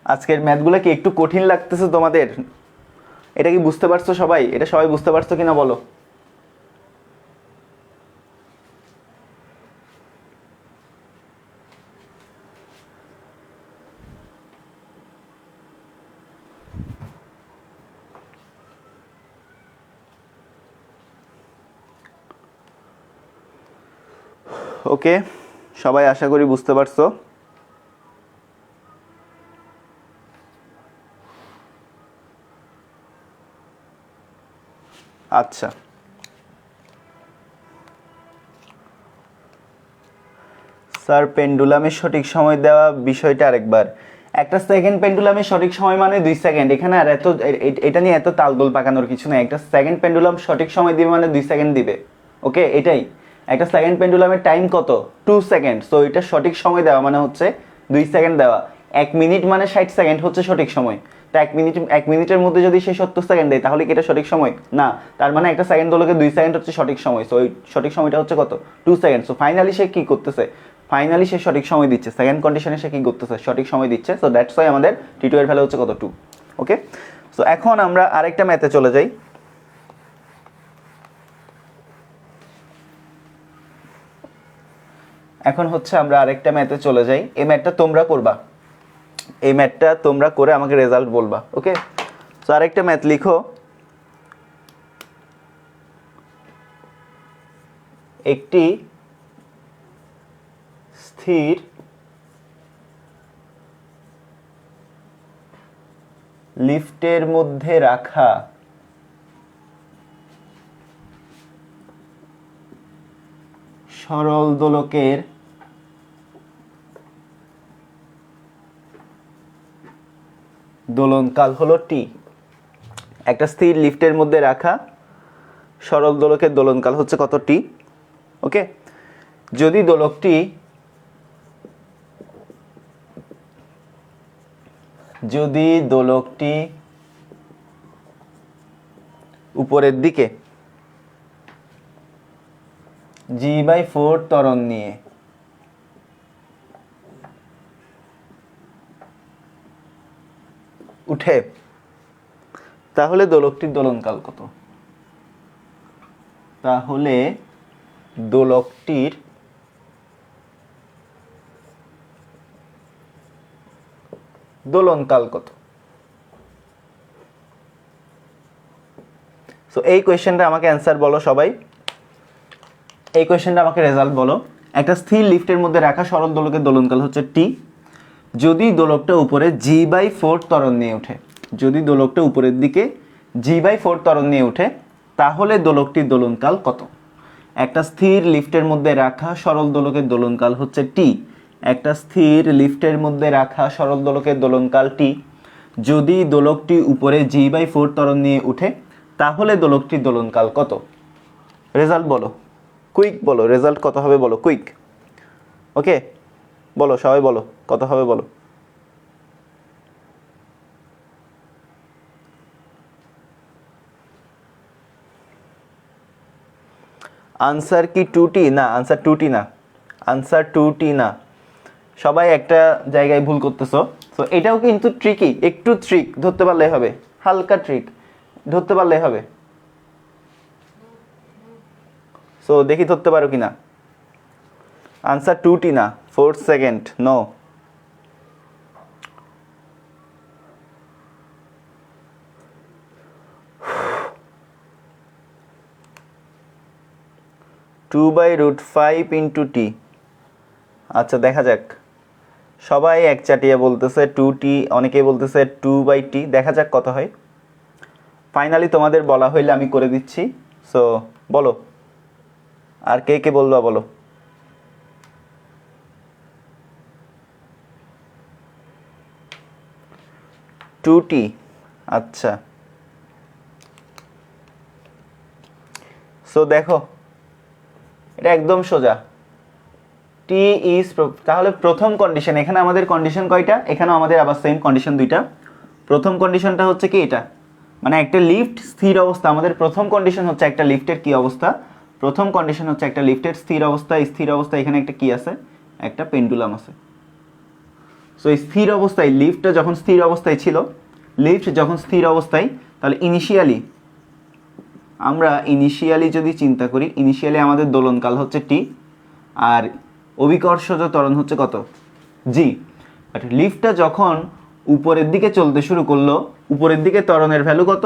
আজকের ম্যাথগুলো কি একটু কঠিন লাগতেছে তোমাদের? এটা কি বুঝতে পারছো সবাই? এটা সবাই বুঝতে পারছো কিনা বলো? ওকে, সবাই আশা করি বুঝতে পারছো। আচ্ছা, স্যার পেন্ডুলামের সঠিক সময় দেওয়া বিষয়টা আরেকবার। একটা সেকেন্ড পেন্ডুলামের সঠিক সময় মানে 2 সেকেন্ড। এখানে আর এত এটা নিয়ে এত তালগোল পাকানোর কিছু নেই। একটা সেকেন্ড পেন্ডুলাম সঠিক সময় দিবে মানে 2 সেকেন্ড দিবে। ওকে, এটাই। একটা সেকেন্ড পেন্ডুলামের টাইম কত, 2 সেকেন্ড। সো এটা সঠিক সময় দেওয়া মানে হচ্ছে 2 সেকেন্ড দেওয়া। 1 মিনিট মানে 60 সেকেন্ড হচ্ছে সঠিক সময়। তো 1 মিনিটের মধ্যে যদি সে 70 সেকেন্ড দেয় তাহলে কি এটা সঠিক সময় না? তার মানে একটা সেকেন্ড দোলকে 2 সেকেন্ড হচ্ছে সঠিক সময়। সো ওই সঠিক সময়টা হচ্ছে কত, 2 সেকেন্ড। সো ফাইনালি সে কি করতেছে, ফাইনালি সে সঠিক সময় দিচ্ছে। সেকেন্ড কন্ডিশনে সে কি করতেছে, সঠিক সময় দিচ্ছে। সো দ্যাটস ওয়াই আমাদের T2 এর ভ্যালু হচ্ছে কত, 2। ওকে, সো এখন আমরা আরেকটা ম্যাথে চলে যাই। এখন হচ্ছে আমরা আরেকটা ম্যাথে চলে যাই। এই ম্যাথটা তোমরা করবা, এই ম্যাথটা তোমরা করে আমাকে রেজাল্ট বলবা। ওকে, সো আরেকটা ম্যাথ লিখো। একটি স্থির লিফটের মধ্যে রাখা সরল দোলকের দোলনকাল হলো টি। একটা স্থির লিফটের মধ্যে রাখা সরল দোলকের দোলনকাল হচ্ছে কত, টি। ওকে, যদি দোলকটি উপরের দিকে g/4 ত্বরণ নিয়ে উঠে, তাহলে দোলকটির দোলনকাল কত? তাহলে দোলকটির দোলনকাল কত? সো এই কোয়েশ্চেনটা আমাকে অ্যান্সার বলো সবাই, এই কোয়েশ্চেনটা আমাকে রেজাল্ট বলো। একটা স্থির লিফটের মধ্যে রাখা সরল দোলকের দোলনকাল হচ্ছে টি, যদি দোলকটা উপরে g/4 ত্বরণ নিয়ে ওঠে। যদি দোলকটা উপরের দিকে g/4 ত্বরণ নিয়ে ওঠে তাহলে দোলকটির দোলনকাল কত? একটা স্থির লিফটের মধ্যে রাখা সরল দোলকের দোলনকাল হচ্ছে টি। একটা স্থির লিফটের মধ্যে রাখা সরল দোলকের দোলনকাল টি, যদি দোলকটি উপরে g/4 ত্বরণ নিয়ে উঠে তাহলে দোলকটির দোলনকাল কত? রেজাল্ট বলো, কুইক বলো, রেজাল্ট কত হবে বলো, কুইক। ওকে, বলো সবাই, বলো কত হবে বলো। আনসার কি 2t? না, আনসার 2t না, আনসার 2t না। সবাই একটা জায়গায় ভুল করতেছো। সো এটাও কিন্তু ট্রিকি, একটু ট্রিক ধরতে পারলেই হবে, হালকা ট্রিক ধরতে পারলেই হবে। সো দেখি ধরতে পারো কিনা। আনসার 2t না, 4 সেকেন্ড, নো। (2/√5 × t). আচ্ছা দেখা যাক। সবাই এক চাটিয়া বলতেছে 2t, অনেকেই বলতেছে 2/t। দেখা যাক কত হয়। ফাইনালি তোমাদের বলা হইলে আমি করে দিচ্ছি। সো বলো, আর কে কে বলবা বলো। টু টি, আচ্ছা। সো দেখো, এটা একদম সোজা। টি ইজ, তাহলে প্রথম কন্ডিশন, এখানে আমাদের কন্ডিশন কয়টা? এখানেও আমাদের আবার সেম কন্ডিশন দুইটা। প্রথম কন্ডিশনটা হচ্ছে কি এটা, মানে একটা লিফট স্থির অবস্থা। আমাদের প্রথম কন্ডিশন হচ্ছে একটা লিফটের কি অবস্থা? প্রথম কন্ডিশন হচ্ছে একটা লিফটের স্থির অবস্থা। স্থির অবস্থা এখানে একটা কি আছে? একটা পেন্ডুলাম আছে। সো এই স্থির অবস্থায়, লিফটটা যখন স্থির অবস্থায় ছিল, লিফট যখন স্থির অবস্থায়, তাহলে ইনিশিয়ালি যদি চিন্তা করি, ইনিশিয়ালি আমাদের দোলনকাল হচ্ছে টি, আর অভিকর্ষজ ত্বরণ হচ্ছে কত? জি। বাট লিফটটা যখন উপরের দিকে চলতে শুরু করলো, উপরের দিকে ত্বরণের ভ্যালু কত?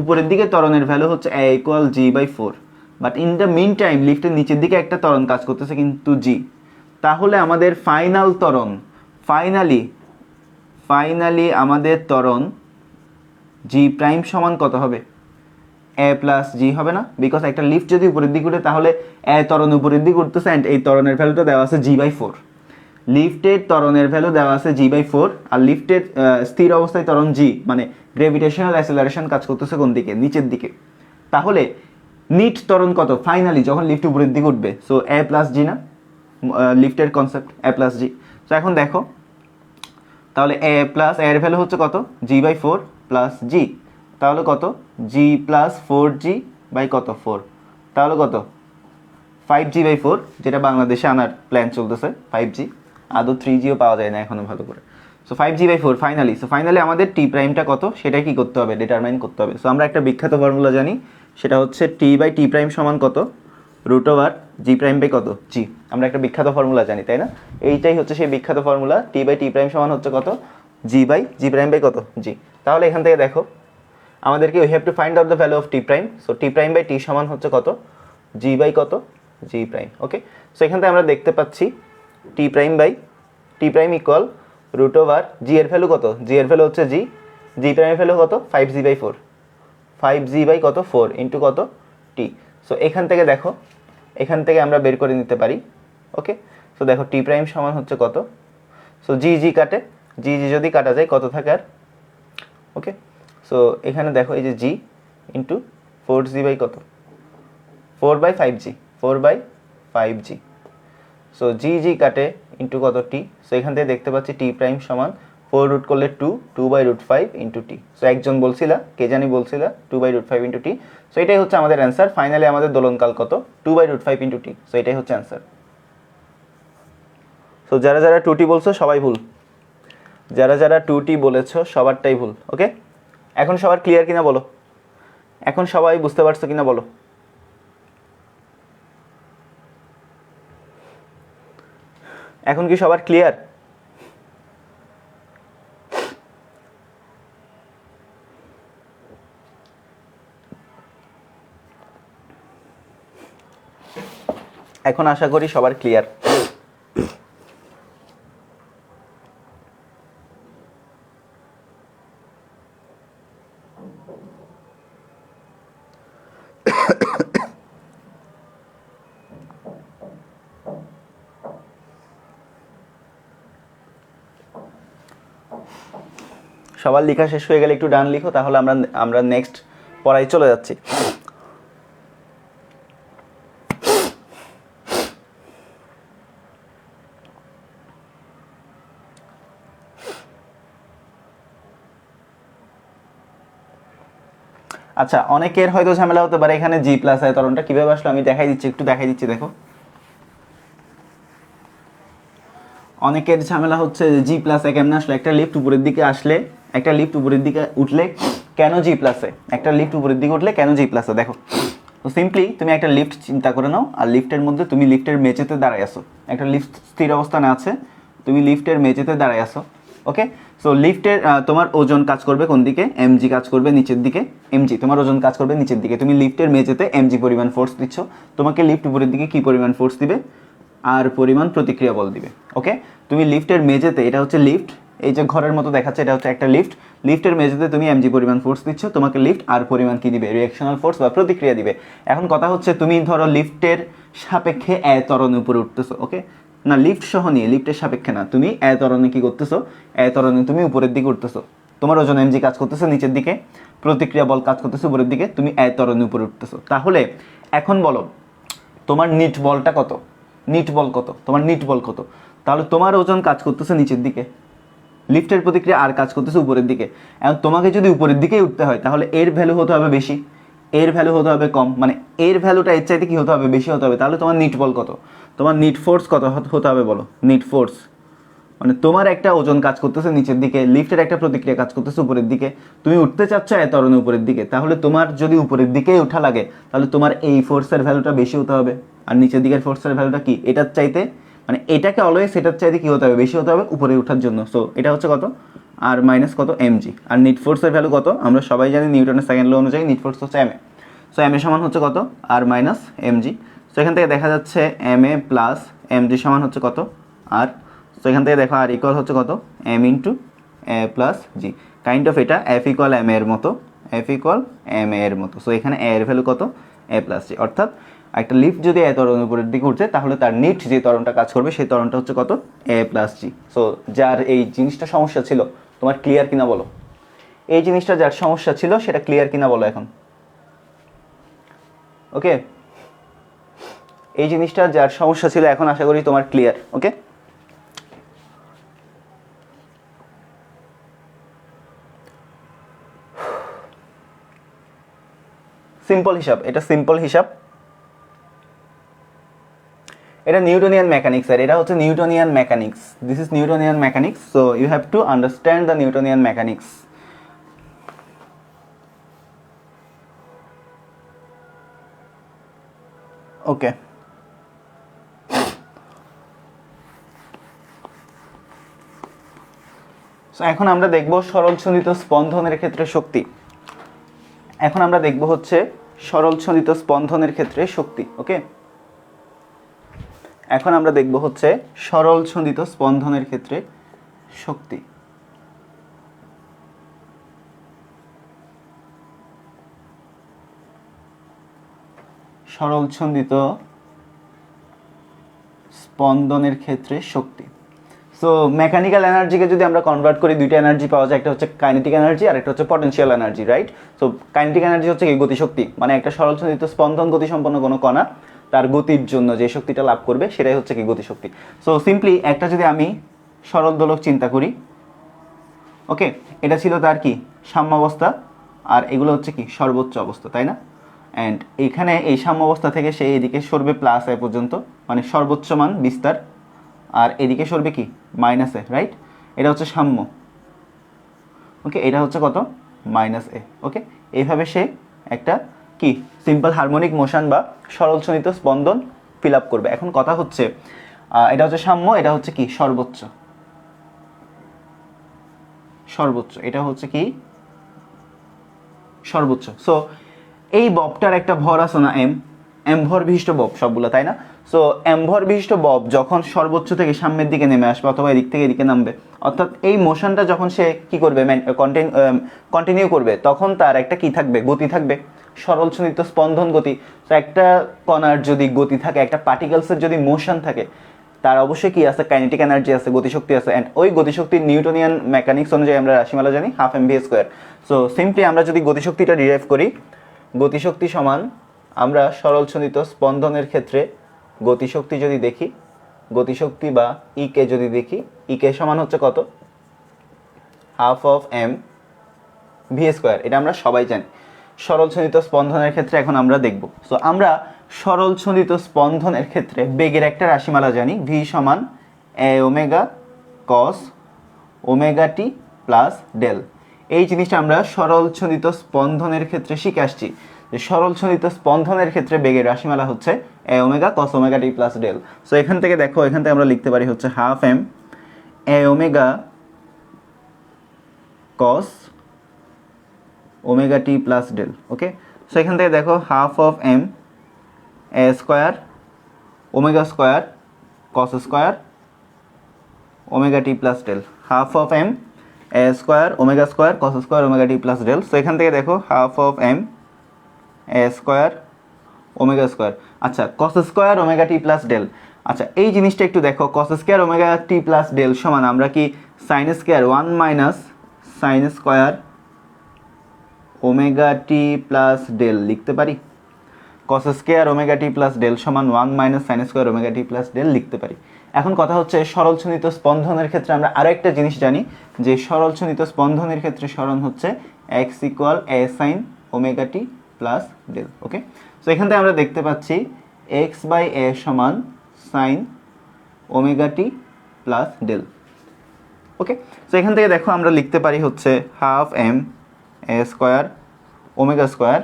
উপরের দিকে ত্বরণের ভ্যালু হচ্ছে a=g/4। But in the mean time লিফটের নিচের দিকে একটা ত্বরণ কাজ করতেছে কিন্তু জি। তাহলে আমাদের ফাইনাল ত্বরণ, ফাইনালি আমাদের ত্বরণ জি প্রাইম সমান কত হবে? a+g হবে না? বিকজ একটা লিফট যদি উপরের দিকে উঠে, তাহলে এ ত্বরণ উপরের দিকে উঠতেছে, অ্যান্ড এই ত্বরণের ভ্যালুটা দেওয়া আছে g/4। লিফটের ত্বরণের ভ্যালু দেওয়া আছে g/4, আর লিফটের স্থির অবস্থায় ত্বরণ g, মানে গ্র্যাভিটেশনাল অ্যাসেলারেশন কাজ করতেছে কোন দিকে? নিচের দিকে। তাহলে নিট ত্বরণ কত ফাইনালি যখন লিফট উপরের দিকে উঠবে? সো a+g না, লিফটের কনসেপ্ট a+g। সো এখন দেখো, তাহলে এর ভ্যালু হচ্ছে কত? g/4 প্লাস g, তাহলে কত? g প্লাস 4g বাই কত? 4, তাহলে কত? 5g/4, যেটা বাংলাদেশে আনার প্ল্যান চলতেছে 5g। আদৌ 3gও পাওয়া যায় না এখনো ভালো করে। So 5g/4 finally. So finally আমাদের টি প্রাইমটা কত সেটা কি করতে হবে? ডিটারমাইন করতে হবে। সো আমরা একটা বিখ্যাত ফর্মুলা জানি, সেটা হচ্ছে t/t প্রাইম সমান কত? √g' কত? g। আমরা একটা বিখ্যাত ফর্মুলা জানি, তাই না? এইটাই হচ্ছে সেই বিখ্যাত ফর্মুলা। t/t প্রাইম সমান হচ্ছে কত? g/g' কত? g। তাহলে এখান থেকে দেখো, আমাদেরকে we have to find out the value of t prime. So t'/t সমান হচ্ছে কত? g বাই কত? g prime. ওকে, সো এখান থেকে আমরা দেখতে পাচ্ছি t প্রাইম ইকুয়াল √g এর ভ্যালু কত? g এর ভ্যালু হচ্ছে g, g প্রাইমের ভ্যালু কত? 5g/4, 5g বাই কত? 4 ইন্টু কত? t। সো এখান থেকে দেখো, এখান থেকে আমরা বের করে নিতে পারি। ওকে, সো দেখো টি প্রাইম সমান হচ্ছে কত? সো জি কাটে, জি যদি কাটা যায় কত থাকে আর? ওকে, সো এখানে দেখো এই যে জি ইন্টু 4g বাই কত? 4/5g, 4/5g। সো জি কাটে ইন্টু কত? টি। সো এখান থেকে দেখতে পাচ্ছি টি প্রাইম সমান 4 রুট করলে 2, 2/5 ইন্টু টি। সো একজন বলছিলা, কে জানি বলছিলা 2/5 ইন্টু টি। সো এটাই হচ্ছে আমাদের অ্যান্সার। ফাইনালি আমাদের দোলনকাল কত? 2/5 ইন্টু টি। সো এটাই হচ্ছে অ্যান্সার। সো যারা 2t বলছো সবাই ভুল, যারা 2t বলেছো সবারটাই ভুল। ওকে, এখন সবার ক্লিয়ার কিনা বলো, এখন সবাই বুঝতে পারছো কিনা বলো। এখন কি সবার ক্লিয়ার? এখন আশা করি সবার ক্লিয়ার। সবার লেখা শেষ হয়ে গেলে একটু ডান লিখো, তাহলে আমরা নেক্সট পড়ায় চলে যাচ্ছি। আচ্ছা, অনেকের হয়তো ঝামেলা হতে পারে এখানে জি প্লাস আয় ত্বরণটা কীভাবে আসলো, আমি দেখাই দিচ্ছি। দেখো, অনেকের ঝামেলা হচ্ছে জি প্লাসে কেমন আসলো? একটা লিফট উপরের দিকে আসলে, একটা লিফট উপরের দিকে উঠলে কেন জি প্লাসে? একটা লিফট উপরের দিকে উঠলে কেন জি প্লাসে? দেখো, তো সিম্পলি তুমি একটা লিফট চিন্তা করে নাও, আর লিফটের মধ্যে তুমি লিফটের মেঝেতে দাঁড়ায় আসো। একটা লিফট স্থির অবস্থানে আছে, তুমি লিফটের মেঝেতে দাঁড়ায় আসো। ওকে, সো লিফটের তোমার ওজন কাজ করবে কোন দিকে? এমজি কাজ করবে নিচের দিকে। এমজি তোমার ওজন কাজ করবে নিচের দিকে। তুমি লিফটের মেঝেতে এমজি পরিমাণ ফোর্স দিচ্ছ, তোমাকে লিফট উপরের দিকে কি পরিমাণ ফোর্স দিবে? আর পরিমাণ প্রতিক্রিয়া বল দিবে। ওকে, তুমি লিফটের মেঝেতে, এটা হচ্ছে লিফট, এই যে ঘরের মতো দেখাচ্ছে এটা হচ্ছে একটা লিফট, লিফটের মেঝেতে তুমি mg পরিমাণ ফোর্স দিচ্ছ, তোমাকে লিফট আর পরিমাণ কি দিবে, রিঅ্যাকশনাল ফোর্স বা প্রতিক্রিয়া দিবে। এখন কথা হচ্ছে তুমি ধরো লিফটের সাপেক্ষে ত্বরণের উপরে উঠতেছো, ওকে, না লিফট সহ নিয়ে, লিফটের সাপেক্ষে না, তুমি ত্বরণে কি করতেছো, ত্বরণে তুমি উপরের দিকে উঠতেছো, তোমার ওজন mg কাজ করতেছে নিচের দিকে, প্রতিক্রিয়া বল কাজ করতেছে উপরের দিকে, তুমি ত্বরণের উপরে উঠতেছো। তাহলে এখন বলো তোমার নিট বলটা কত, নিট বল কত, তোমার নিট বল কত? তাহলে তোমার ওজন কাজ করতেছে নিচের দিকে, লিফটের প্রতিক্রিয়া আর কাজ করতেছে উপরের দিকে। এখন তোমাকে যদি উপরের দিকেই উঠতে হয় তাহলে এর ভ্যালু হতে হবে বেশি, এর ভ্যালু হতে হবে কম, মানে এর ভ্যালুটা এর চাইতে কি হতে হবে, বেশি হতে হবে। তাহলে তোমার নিট বল কত, তোমার নিট ফোর্স কত হতে হবে বলো, নিট ফোর্স মানে তোমার একটা ওজন কাজ করতেছে নিচের দিকে, লিফটের একটা প্রতিক্রিয়া কাজ করতেছে উপরের দিকে, তুমি উঠতে চাচ্ছ ত্বরণে উপরের দিকে, তাহলে তোমার যদি উপরের দিকেই ওঠা লাগে তাহলে তোমার এই ফোর্সের ভ্যালুটা বেশি হতে হবে, আর নিচের দিকের ফোর্সের ভ্যালুটা কি, এটার চাইতে মানে এটাকে অলওয়েজ সেটার চাইতে কি হতে হবে, বেশি হতে হবে উপরে ওঠার জন্য। সো এটা হচ্ছে কত, আর মাইনাস কত mg, আর নিট ফোর্সের ভ্যালু কত, আমরা সবাই জানি নিউটনের সেকেন্ড ল অনুযায়ী নিট ফোর্স হচ্ছে ma। সো ma সমান হচ্ছে কত, আর মাইনাস mg। সো এখান থেকে দেখা যাচ্ছে ma প্লাস mg সমান হচ্ছে কত, আর। সো এখান থেকে দেখো আর ইকুয়াল হচ্ছে কত, m into a plus G, kind of এটা f ইকুয়াল m এর মতো, f ইকুয়াল m এর মতো। সো এখানে a এর ভ্যালু কত, a প্লাস জি, অর্থাৎ একটা লিফট যদি ত্বরণের উপরের দিকে উঠছে তাহলে তার নিট যে ত্বরণটা কাজ করবে সেই ত্বরণটা হচ্ছে কত, a প্লাস জি। সো যার এই জিনিসটা সমস্যা ছিল তোমার ক্লিয়ার কিনা বলো, এই জিনিসটা যার সমস্যা ছিল সেটা ক্লিয়ার কিনা বলো এখন। ওকে, এই জিনিসটা যার সমস্যা ছিল এখন আশা করি তোমার ক্লিয়ার। ওকে, সিম্পল হিসাব, এটা সিম্পল হিসাব, এটা নিউটনিয়ান মেকানিক্স, আর এটা হচ্ছে Newtonian mechanics, this is Newtonian mechanics. So you have to understand the Newtonian mechanics. Okay, so এখন আমরা দেখব সরল ছন্দিত স্পন্দনের ক্ষেত্রে শক্তি। এখন আমরা দেখব হচ্ছে সরল ছন্দিত স্পন্দনের ক্ষেত্রে শক্তি। ওকে, এখন আমরা দেখব হচ্ছে সরল ছন্দিত স্পন্দনের ক্ষেত্রে শক্তি। সরল ছন্দিত স্পন্দনের ক্ষেত্রে শক্তি। সো মেকানিক্যাল এনার্জিকে যদি আমরা কনভার্ট করি দুইটা এনার্জি পাওয়া যায়, একটা হচ্ছে কাইনেটিক এনার্জি আর একটা হচ্ছে potential energy, right? So kinetic energy হচ্ছে কি, গতিশক্তি, মানে একটা সরল ছন্দিত স্পন্দন গতিসম্পন্ন কোনো কণা তার গতির জন্য যে শক্তিটা লাভ করবে সেটাই হচ্ছে কি গতিশক্তি। সো সিম্পলি একটা যদি আমি সরল দোলক চিন্তা করি, ওকে, এটা ছিল তার কি সাম্যাবস্থা, আর এগুলো হচ্ছে কি সর্বোচ্চ অবস্থা, তাই না? অ্যান্ড এখানে এই সাম্যাবস্থা থেকে সে এদিকে সরবে প্লাস এ পর্যন্ত, মানে সর্বোচ্চ মান বিস্তার, আর এদিকে সরবে কি মাইনাস এ, রাইট? এটা হচ্ছে সাম্য। ওকে, এটা হচ্ছে কত, মাইনাস এ। ওকে, এইভাবে সে একটা কি সিম্পল হারমোনিক মোশন বা সরল ছন্দিত স্পন্দন ফিল আপ করবে। এখন কথা হচ্ছে এটা হচ্ছে সাম্য, এটা হচ্ছে কি সর্বোচ্চ, সর্বোচ্চ, এটা হচ্ছে কি সর্বোচ্চ। সো এই ববটার একটা ভর আছে না, এম ভর বিশিষ্ট বব সবগুলো, তাই না? সো এম ভর বিশিষ্ট বব যখন সর্বোচ্চ থেকে সামনের দিকে নেমে আসবে অথবা এদিক থেকে এদিকে নামবে, অর্থাৎ এই মোশনটা যখন সে কি করবে কন্টিনিউ করবে, তখন তার একটা কি থাকবে, গতি থাকবে, সরল ছন্দিত স্পন্দন গতি। তো একটা কণার যদি গতি থাকে, একটা পার্টিকেলসের যদি মোশন থাকে, তার অবশ্যই কি আছে, কাইনেটিক এনার্জি আছে, গতিশক্তি আছে। অ্যান্ড ওই গতিশক্তির নিউটনিয়ান মেকানিক্স অনুযায়ী আমরা রাশিমালা জানি half mv square. So simply আমরা যদি গতিশক্তিটা ডিরাইভ করি, গতিশক্তি সমান, আমরা সরল ছন্দিত স্পন্দনের ক্ষেত্রে গতিশক্তি যদি দেখি, গতিশক্তি বা ইকে যদি দেখি, ইকে সমান হচ্ছে কত, half of M V square. এটা আমরা সবাই জানি সরল ছন্দিত স্পন্দনের ক্ষেত্রে। এখন আমরা দেখব, সো আমরা সরল ছন্দিত স্পন্দনের ক্ষেত্রে বেগের একটা রাশিমালা জানি, ভি সমান এ ওমেগা কস ওমেগা টি প্লাস ডেল। এই জিনিসটা আমরা সরল ছন্দিত স্পন্দনের ক্ষেত্রে শিখে আসছি, যে সরল ছন্দিত স্পন্দনের ক্ষেত্রে বেগের রাশিমালা হচ্ছে A omega cos omega T plus del. So এখান থেকে দেখো, এখান থেকে আমরা লিখতে পারি হচ্ছে half M A omega cos omega T plus del. Okay, so এখান থেকে দেখো half of M A square omega square cos square omega T plus del, half of M A square omega square cos square omega T plus del. So এখান থেকে দেখো half of M A square omega square, আচ্ছা cos square omega টি plus del. আচ্ছা এই জিনিসটা একটু দেখো, cos square omega টি plus del সমান আমরা কি sine square 1 minus sine square omega টি প্লাস ডেল লিখতে পারি? কস স্কোয়ার ওমেগা টি প্লাস ডেল সমান 1 মাইনাস সাইন স্কোয়ার ওমেগা টি প্লাস ডেল লিখতে পারি। এখন কথা হচ্ছে সরলছনিত স্পন্দনের ক্ষেত্রে আমরা আরও একটা জিনিস জানি, যে সরলছনিত স্পন্দনের ক্ষেত্রে সরণ হচ্ছে x equal a sine omega T plus del. Okay, so এখান থেকে আমরা দেখতে পাচ্ছি এক্স বাই এ সমান সাইন ওমেগা টি প্লাস ডেল। ওকে, সো এখান থেকে দেখো আমরা লিখতে পারি হচ্ছে half M A square omega square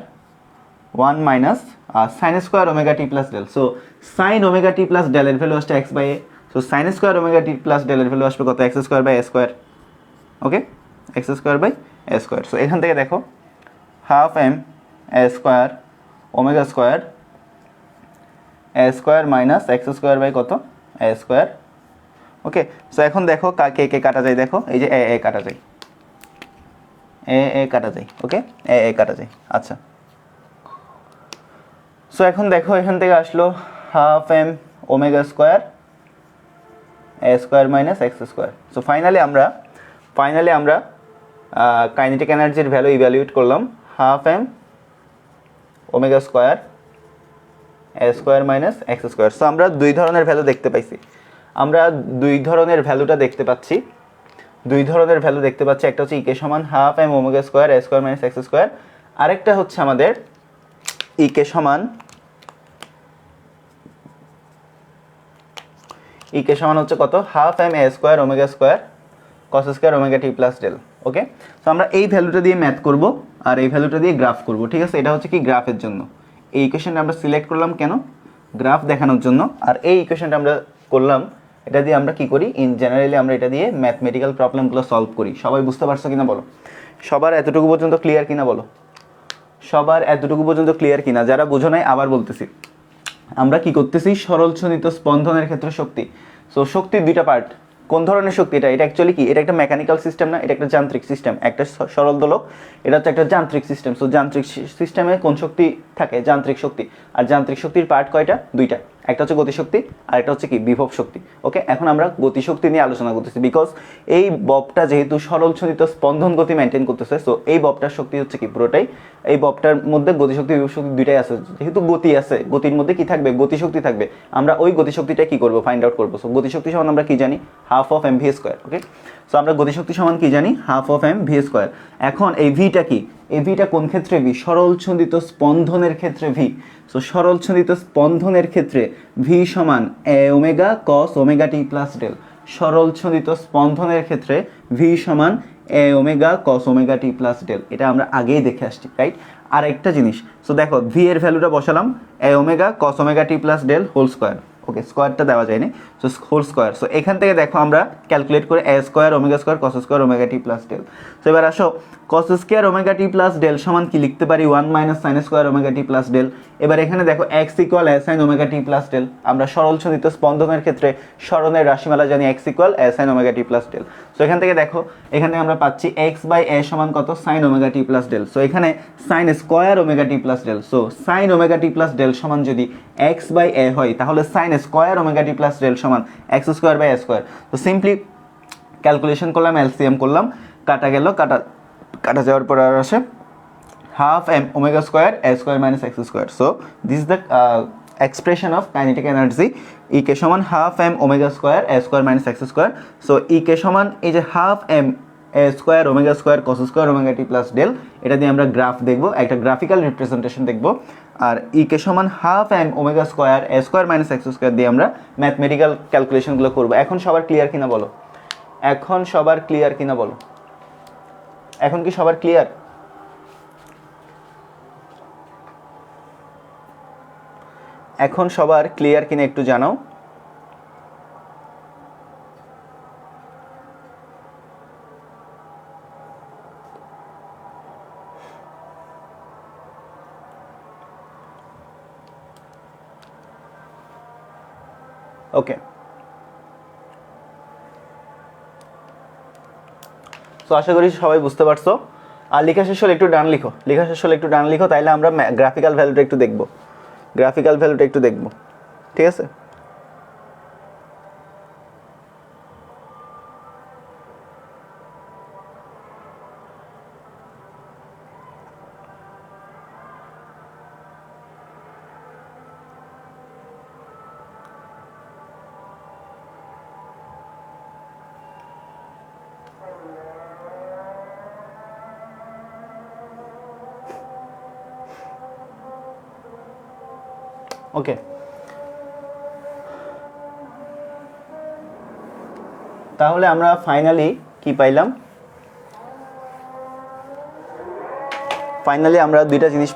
1 minus sine square omega T plus del. So sine omega T plus ডেলের ভ্যালু আসছে x by a, so sine square omega T plus ডেলের ভ্যালু আসবে কত? X square by A square. Okay, X square by A square. So এখান থেকে দেখো half M A square omega square A square minus x square by কত? A square. Okay, so এখন দেখো কে কে কাটা যায়, দেখো এই যে এ কাটা যায়, এ কাটা যায়। ওকে, এ কাটা যায়। আচ্ছা, সো এখন দেখো এখান থেকে আসলো হাফ এম ওমেগা স্কোয়ার এ square minus x square. So finally আমরা কাইনেটিক এনার্জির ভ্যালু ইভ্যালুয়েট করলাম হাফ এম ওমেগা স্কোয়ার এ square minus x square. So আমরা দুই ধরনের ভ্যালু দেখতে পাচ্ছি, একটা হচ্ছে ইকে সমান হাফ এম ওমেগা স্কোয়ার এ স্কোয়ার মাইনাস এক্স স্কোয়ার, আরেকটা হচ্ছে আমাদের ইকে সমান হচ্ছে কত? Half M A square omega square cos square omega T plus del. Okay, so আমরা এই ভ্যালুটা দিয়ে ম্যাথ করব আর এই ভ্যালুটা দিয়ে গ্রাফ করব। ঠিক আছে, এটা হচ্ছে কি গ্রাফের জন্য। এই ইকুয়েশনটা আমরা সিলেক্ট করলাম কেন? গ্রাফ দেখানোর জন্য। আর এই ইকুয়েশনটা আমরা করলাম, এটা দিয়ে আমরা কি করি, জেনারেলি আমরা এটা দিয়ে ম্যাথমেটিক্যাল প্রবলেমগুলো সলভ করি। সবাই বুঝতে পারছো কিনা বলো? সবার এতটুকু পর্যন্ত ক্লিয়ার কিনা বলো? যারা বুঝো নাই আবার বলতেছি, আমরা কি করতেছি, সরলছনিত স্পন্দনের ক্ষেত্রে শক্তি। সো শক্তির দুইটা পার্ট। কোন ধরনের শক্তি? এটা অ্যাকচুয়ালি কি, এটা একটা মেকানিক্যাল সিস্টেম না, এটা একটা যান্ত্রিক সিস্টেম। একটা সরল দোলক, এটা হচ্ছে একটা যান্ত্রিক সিস্টেম। সো যান্ত্রিক সিস্টেমে কোন শক্তি থাকে? যান্ত্রিক শক্তি। আর যান্ত্রিক শক্তির পার্ট কয়টা? দুইটা, একটা হচ্ছে গতিশক্তি আর একটা হচ্ছে কি বিভব শক্তি। ওকে, এখন আমরা গতিশক্তি নিয়ে আলোচনা করতেছি, বিকজ এই ববটা যেহেতু সরলছনিত স্পন্দন গতি মেনটেন করতেছে, সো এই ববটার শক্তি হচ্ছে কি পুরোটাই, এই ববটার মধ্যে গতিশক্তি বিভব শক্তি দুইটাই আছে। যেহেতু গতি আছে, গতির মধ্যে কি থাকবে? গতিশক্তি থাকবে। আমরা ওই গতিশক্তিটা কি করব? ফাইন্ড আউট করবো। সো গতিশক্তি সমান আমরা কি জানি? Half of M V square. Okay, so আমরা গতিশক্তি সমান কি জানি? Half of M V square. এখন এই ভিটা কি? এই ভিটা কোন ক্ষেত্রে ভি? সরলছন্দিত স্পন্দনের ক্ষেত্রে ভি। সো সরলছন্দিত স্পন্দনের ক্ষেত্রে ভি সমান এ ওমেগা কস ওমেগা টি প্লাস ডেল। সরলছন্দিত স্পন্দনের ক্ষেত্রে ভি সমান এ ওমেগা কস ওমেগা টি প্লাস ডেল। এটা আমরা আগেই দেখে আসছি, রাইট? আর একটা জিনিস, সো দেখো ভি এর ভ্যালুটা বসালাম এ ওমেগা কস ওমেগা টি প্লাস ডেল হোল স্কোয়ার। ওকে, স্কোয়ারটা দেওয়া যায়নি, সো হোল স্কোয়ার। সো এখান থেকে দেখো আমরা ক্যালকুলেট করে a square omega square cos square omega T plus del. So এবার আসো, কস স্কোয়ার ওমেগা টি প্লাস ডেল সমান কি লিখতে পারি? 1 মাইনাস সাইন স্কোয়ার ওমেগা টি প্লাস ডেল। এবার এখানে দেখো x equal a sine omega T plus del. আমরা সরলছন্দিত স্পন্দনের ক্ষেত্রে সরণের রাশিমালা জানি x equal a sine omega T plus del. So এখান থেকে দেখো, এখানে আমরা পাচ্ছি এক্স বাই এ সমান কত? সাইন ওমেগা টি প্লাস ডেল। সো এখানে সাইন স্কোয়ার ওমেগা টি plus del. So sine omega টি প্লাস ডেল সমান যদি এক্স বাই এ হয়, তাহলে সাইন স্কোয়ার ওমেগা টি প্লাস ডেল সমান x square by A square. তো simply calculation করলাম, এলসিএম করলাম, কাটা গেল, কাটা যাওয়ার পর আর আসে half M omega square A square minus x square. So this is the expression of kinetic energy, E K সমান হাফ এম ওমেগা স্কোয়ার এ square minus x square. So E K সমান এই যে half M A square omega square cos square omega T plus del, এটা দিয়ে আমরা graph দেখব, একটা graphical representation দেখব। আর ই কে সমান হাফ এম ওমেগা স্কোয়ার এ স্কোয়ার মাইনাস এক্স স্কোয়ার দিয়ে আমরা ম্যাথমেটিক্যাল ক্যালকুলেশনগুলো করবো। এখন সবার ক্লিয়ার কিনা বলো? এখন কি সবার ক্লিয়ার? এখন সবার ক্লিয়ার কিনা একটু জানাও। ওকে, সো আশা করি সবাই বুঝতে পারছো। আর লেখা শেষ হলে একটু ডান লিখো, লেখা শেষ হলে একটু ডান লিখো, তাইলে আমরা গ্রাফিক্যাল ভ্যালুটা একটু দেখব, গ্রাফিক্যাল ভ্যালুটা একটু দেখব, ঠিক আছে? ওকে, তাহলে আমরা ফাইনালি কি পাইলাম? ফাইনালি আমরা দুইটা জিনিস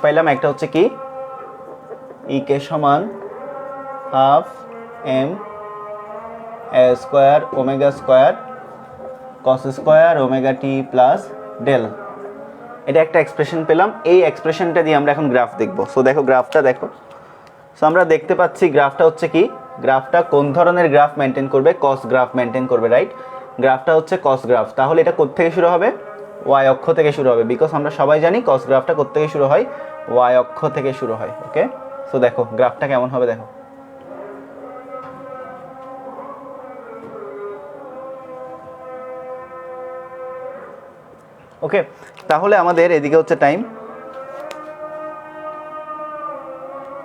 পাইলাম। একটা হচ্ছে কি, ই কে সমান half M A square omega square cos square omega T plus del. এটা একটা এক্সপ্রেশন পেলাম। এই এক্সপ্রেশনটা দিয়ে আমরা এখন গ্রাফ দেখব। সো দেখো গ্রাফটা দেখো। সো আমরা দেখতে পাচ্ছি গ্রাফটা হচ্ছে কি, গ্রাফটা কোন ধরনের গ্রাফ মেনটেন করবে? কস গ্রাফ মেনটেন করবে, রাইট? গ্রাফটা হচ্ছে কস গ্রাফ। তাহলে এটা কোথা থেকে শুরু হবে? ওয়াই অক্ষ থেকে শুরু হবে, বিকজ আমরা সবাই জানি কস গ্রাফটা কোথা থেকে শুরু হয়? ওয়াই অক্ষ থেকে শুরু হয়। ওকে, সো দেখো গ্রাফটা কেমন হবে দেখো। ওকে, তাহলে আমাদের এদিকে হচ্ছে টাইম,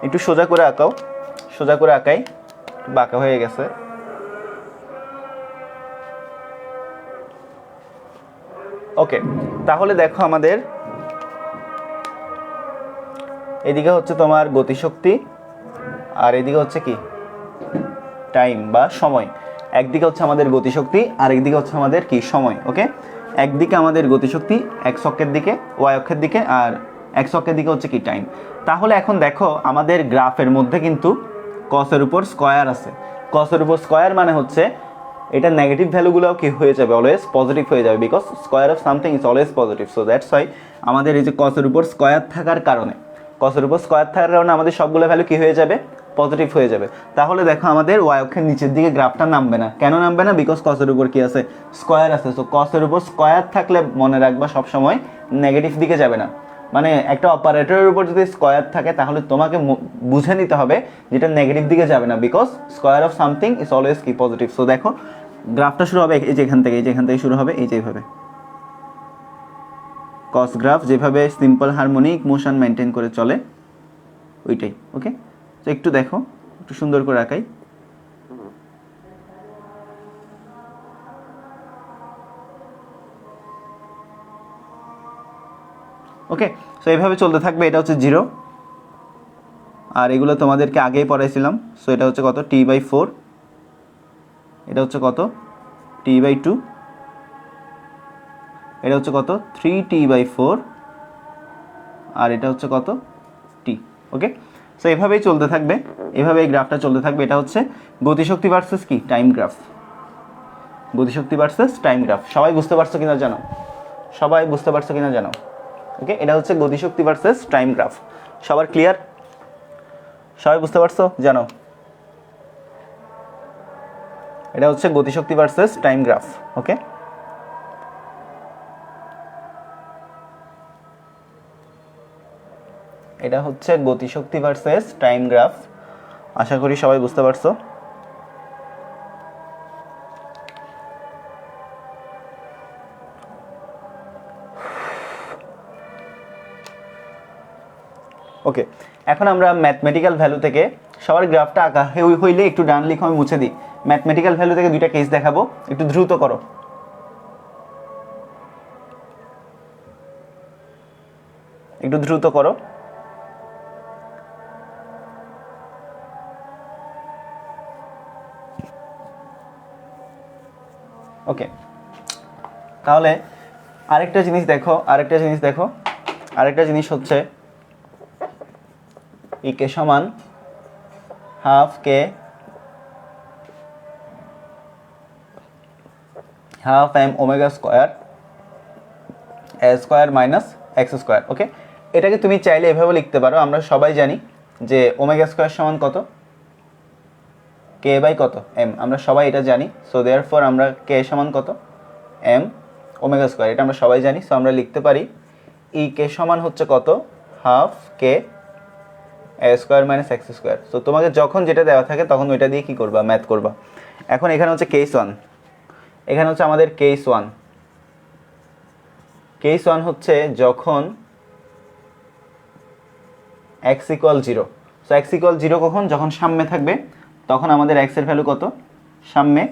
একটু সোজা করে আঁকাও, সোজা করে আঁকাই, বাঁকা হয়ে গেছে। ওকে, তাহলে দেখো আমাদের এদিকে হচ্ছে তোমার গতিশক্তি, আর এদিকে হচ্ছে কি টাইম বা সময়। একদিকে হচ্ছে আমাদের গতিশক্তি, আর একদিকে হচ্ছে আমাদের কি সময়। ওকে, একদিকে আমাদের গতিশক্তি এক্স অক্ষের দিকে, ওয়াই অক্ষের দিকে, আর এক্স অক্ষের দিকে হচ্ছে কি টাইম। তাহলে এখন দেখো আমাদের গ্রাফের মধ্যে কিন্তু কসের উপর স্কয়ার আছে। কসের উপর স্কয়ার মানে হচ্ছে এটা নেগেটিভ ভ্যালুগুলোও কি হয়ে যাবে? অলওয়েজ পজিটিভ হয়ে যাবে, because square of something is always positive. So that's why আমাদের এই যে কসের উপর স্কয়ার থাকার কারণে, আমাদের সবগুলো ভ্যালু কি হয়ে যাবে? পজিটিভ হয়ে যাবে। তাহলে দেখো আমাদের ওয়াই অক্ষের নিচের দিকে গ্রাফটা নামবে না। কেন নামবে না? বিকজ কসের উপর কি আছে? স্কয়ার আছে। সো কসের উপর স্কয়ার থাকলে মনে রাখবা সবসময় নেগেটিভ দিকে যাবে না। মানে একটা অপারেটরের উপর যদি স্কয়ার থাকে তাহলে তোমাকে বুঝে নিতে হবে যেটা নেগেটিভ দিকে যাবে না, because square of something is always কি পজিটিভ। সো দেখো গ্রাফটা শুরু হবে এই যে এখান থেকে, শুরু হবে এই যে এইভাবে কস গ্রাফ, যেভাবে সিম্পল হারমোনিক মোশন মেনটেন করে চলে ওইটাই। ওকে, তো একটু দেখো, একটু সুন্দর করে আঁকাই। ওকে, সো এইভাবে চলতে থাকবে। এটা হচ্ছে 0, আর এগুলো তোমাদেরকে আগেই পড়াইছিলাম। সো এটা হচ্ছে কত? t/4। এটা হচ্ছে কত? t/2। এটা হচ্ছে কত? 3t/4। আর এটা হচ্ছে কত? t। ওকে, সো এভাবেই চলতে থাকবে, এভাবে এই গ্রাফটা চলতে থাকবে। এটা হচ্ছে গতিশক্তি ভার্সেস কি টাইম গ্রাফ, গতিশক্তি ভার্সেস টাইম গ্রাফ। সবাই বুঝতে পারছো কিনা জানো? সবাই বুঝতে পারছো কিনা জানো? ওকে, এটা হচ্ছে গতিশক্তি ভার্সেস টাইম গ্রাফ। সবার ক্লিয়ার? সবাই বুঝতে পারছো জানো? এটা হচ্ছে গতিশক্তি ভার্সেস টাইম গ্রাফ। ওকে, এটা হচ্ছে গতিশক্তি ভার্সেস টাইম গ্রাফ। আশা করি সবাই বুঝতে পারছো। ওকে, এখন আমরা ম্যাথমেটিক্যাল ভ্যালু থেকে, সবার গ্রাফটা আঁকা হইলে একটু ডান লিখো, আমি মুছে দিই। ম্যাথমেটিক্যাল ভ্যালু থেকে দুইটা কেস দেখাবো, একটু দ্রুত করো। একটু দ্রুত করো। ওকে, তাহলে আরেকটা জিনিস দেখো, আরেকটা জিনিস হচ্ছে ই কে সমান হাফ কে হাফ এম ওমেগা স্কোয়ার এ স্কোয়ার মাইনাস এক্স স্কোয়ার। ওকে, এটাকে তুমি চাইলে এভাবে লিখতে পারো। আমরা সবাই জানি যে ওমেগা স্কোয়ার সমান কত? কে বাই কত এম, আমরা সবাই এটা জানি। সো দেয়ারফর আমরা কে সমান কত এম ওমেগা স্কোয়ার, এটা আমরা সবাই জানি। সো আমরা লিখতে পারি ই কে সমান হচ্ছে কত half K a square minus x square. So তোমাকে যখন যেটা দেওয়া থাকে তখন ওইটা দিয়ে কী করবা, ম্যাথ করবা। এখন এখানে হচ্ছে কেস ওয়ান, এখানে হচ্ছে আমাদের কেস ওয়ান। কেস ওয়ান হচ্ছে যখন x equal zero. So x equal zero কখন, যখন সামনে থাকবে তখন আমাদের এক্সের ভ্যালু কত, সামনে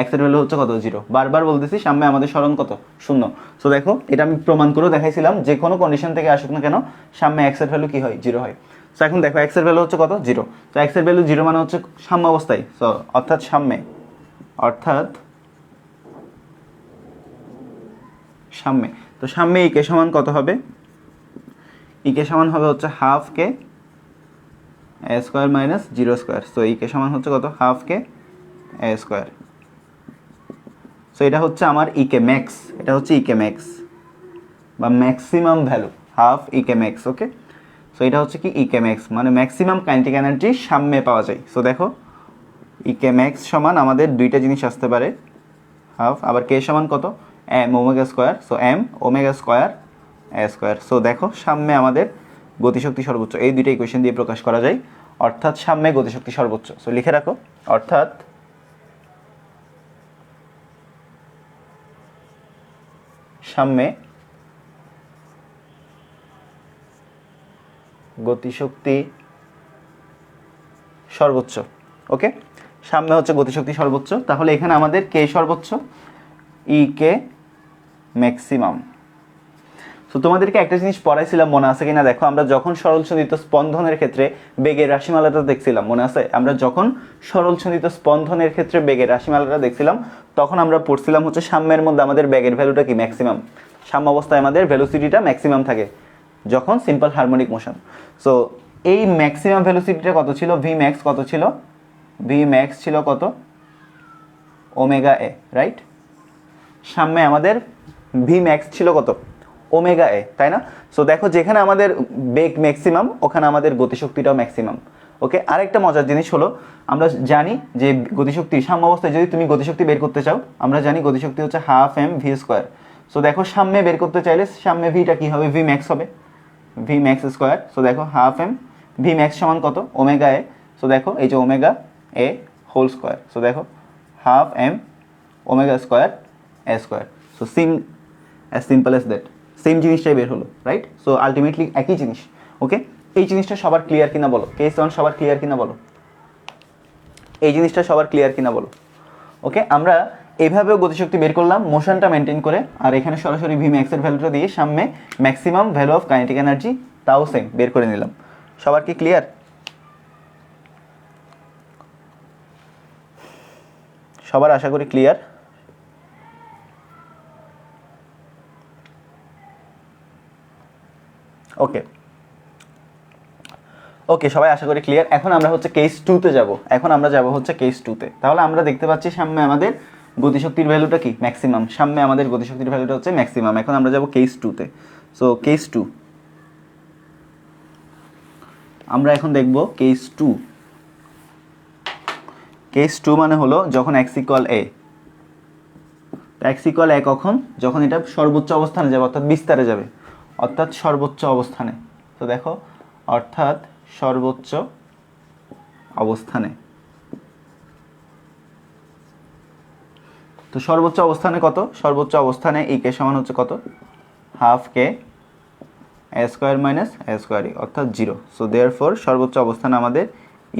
এক্সের ভ্যালু হচ্ছে কত জিরো। বারবার বলতেছি সামনে আমাদের স্মরণ কত শূন্য। সো দেখো এটা আমি প্রমাণ করেও দেখাইছিলাম, যে কোনো কন্ডিশন থেকে আসুক না কেন সামনে এক্সের ভ্যালু কী হয়, জিরো হয়। সো এখন দেখো এক্সের ভ্যালু হচ্ছে কত জিরো। তো এক্সের ভ্যালু জিরো মানে হচ্ছে সাম্য অবস্থায়। সো অর্থাৎ সামনে, অর্থাৎ সামনে। তো সামনে ই কে সমান কত হবে, ই কে সমান হবে হচ্ছে half K a square minus zero square. So E K সমান হচ্ছে কত half K a square. So এটা হচ্ছে আমার ইকে ম্যাক্স, এটা হচ্ছে ইকে ম্যাক্স বা maximum value half E K max. Okay, so এটা হচ্ছে কি ইকে ম্যাক্স, মানে ম্যাক্সিমাম কাইনেটিক এনার্জি সামনে পাওয়া যায়। সো দেখো ইকে ম্যাক্স সমান আমাদের দুইটা জিনিস আসতে পারে, হাফ আবার কে সমান কত m omega square. So m omega square এ স্কোয়ার। সো দেখো সামনে আমাদের গতিশক্তি সর্বোচ্চ, এই দুইটা ইকুয়েশন দিয়ে প্রকাশ করা যায়, অর্থাৎ সামনে গতিশক্তি সর্বোচ্চ। সো লিখে রাখো, অর্থাৎ সামনে গতিশক্তি সর্বোচ্চ। ওকে, সামনে হচ্ছে গতিশক্তি সর্বোচ্চ। তাহলে এখানে আমাদের কে সর্বোচ্চ, ই কে ম্যাক্সিমাম। সো তোমাদেরকে একটা জিনিস পড়াইছিলাম, মনে আছে কিনা দেখো, আমরা যখন সরলসন্ধিত স্পন্দনের ক্ষেত্রে বেগের রাশিমালাটা দেখছিলাম, মনে আছে? আমরা যখন সরলসন্ধিত স্পন্দনের ক্ষেত্রে বেগের রাশিমালাটা দেখছিলাম তখন আমরা পড়ছিলাম হচ্ছে সাম্যের মধ্যে আমাদের বেগের ভ্যালুটা কি ম্যাক্সিমাম। সাম্য অবস্থায় আমাদের ভেলোসিটিটা ম্যাক্সিমাম থাকে যখন সিম্পল হারমোনিক মোশন। সো এই ম্যাক্সিমাম ভেলোসিটিটা কত ছিল, ভি ম্যাক্স কত ছিল, ভি ম্যাক্স ছিল কত ওমেগা এ, রাইট? সামনে আমাদের ভি ম্যাক্স ছিল কত ওমেগা এ, তাই না? সো দেখো যেখানে আমাদের বেগ ম্যাক্সিমাম ওখানে আমাদের গতিশক্তিটাও ম্যাক্সিমাম। ওকে, আরেকটা মজার জিনিস হলো, আমরা জানি যে গতিশক্তি সাম্য অবস্থায় যদি তুমি গতিশক্তি বের করতে চাও, আমরা জানি গতিশক্তি হচ্ছে half M V square. So দেখো সামনে বের করতে চাইলে সামনে ভিটা কী হবে, ভি ম্যাক্স হবে, ভি ম্যাক্স স্কোয়ার। সো দেখো হাফ এম ভি ম্যাক্স সমান কত ওমেগা এ। সো দেখো এই যে omega A whole square. So দেখো half M omega square A square. So as simple as that, same জিনিসটাই বের হলো, রাইট? সো আলটিমেটলি একই জিনিস। ওকে, এই জিনিসটা সবার ক্লিয়ার কিনা বলো, কেস ওয়ান সবার ক্লিয়ার কিনা বলো, এই জিনিসটা সবার ক্লিয়ার কিনা বলো। ওকে, আমরা এইভাবেও গতিশক্তি বের করলাম মোশনটা মেনটেন করে, আর এখানে সরাসরি ভি ম্যাক্সের ভ্যালুটা দিয়ে সামনে maximum value of kinetic energy তাও সেম বের করে নিলাম। সবার কি ক্লিয়ার? সবার আশা করি ক্লিয়ার। ওকে ওকে, সবাই আশা করি ক্লিয়ার। এখন আমরা হচ্ছে কেস টুতে যাব, এখন আমরা যাব হচ্ছে কেস টুতে। তাহলে আমরা দেখতে পাচ্ছি সামনে আমাদের গতিশক্তির ভ্যালুটা কি ম্যাক্সিমাম, সামনে আমাদের গতিশক্তির ভ্যালুটা হচ্ছে ম্যাক্সিমাম। এখন আমরা যাব কেস টুতে। সো কেস টু, আমরা এখন দেখব কেস টু। কেস টু মানে হলো যখন এক্স ইকুয়াল এ। এক্স ইকুয়াল এ কখন, যখন এটা সর্বোচ্চ অবস্থানে যাবে, অর্থাৎ বিস্তারে যাবে, অর্থাৎ সর্বোচ্চ অবস্থানে। তো দেখো অর্থাৎ সর্বোচ্চ অবস্থানে। তো সর্বোচ্চ অবস্থানে কত, সর্বোচ্চ অবস্থানে ই কে সমান হচ্ছে কত half K a square minus A square ই, অর্থাৎ জিরো। সো দেয়ারফর সর্বোচ্চ অবস্থানে আমাদের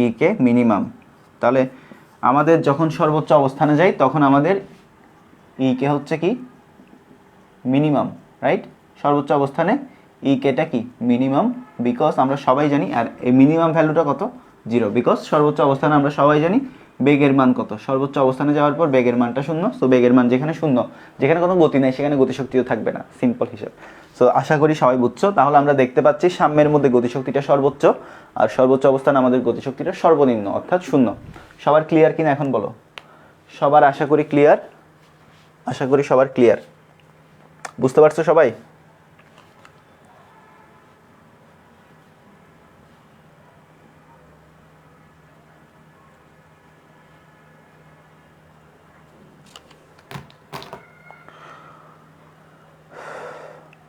ই কে মিনিমাম। তাহলে আমাদের যখন সর্বোচ্চ অবস্থানে যাই তখন আমাদের ই কে হচ্ছে কি মিনিমাম, রাইট? সর্বোচ্চ অবস্থানে ই কেটা কি মিনিমাম, বিকজ আমরা সবাই জানি, আর এই মিনিমাম ভ্যালুটা কত জিরো, বিকজ সর্বোচ্চ অবস্থানে আমরা সবাই জানি বেগের মান কত, সর্বোচ্চ অবস্থানে যাওয়ার পর বেগের মানটা শূন্য। সো বেগের মান যেখানে শূন্য, যেখানে কোনো গতি নেই সেখানে গতিশক্তিও থাকবে না, সিম্পল হিসাব। সো আশা করি সবাই বুঝছো। তাহলে আমরা দেখতে পাচ্ছি সাম্যের মধ্যে গতিশক্তিটা সর্বোচ্চ, আর সর্বোচ্চ অবস্থানে আমাদের গতিশক্তিটা সর্বনিম্ন অর্থাৎ শূন্য। সবার ক্লিয়ার কিনা এখন বলো? সবার আশা করি ক্লিয়ার, আশা করি সবার ক্লিয়ার, বুঝতে পারছো সবাই?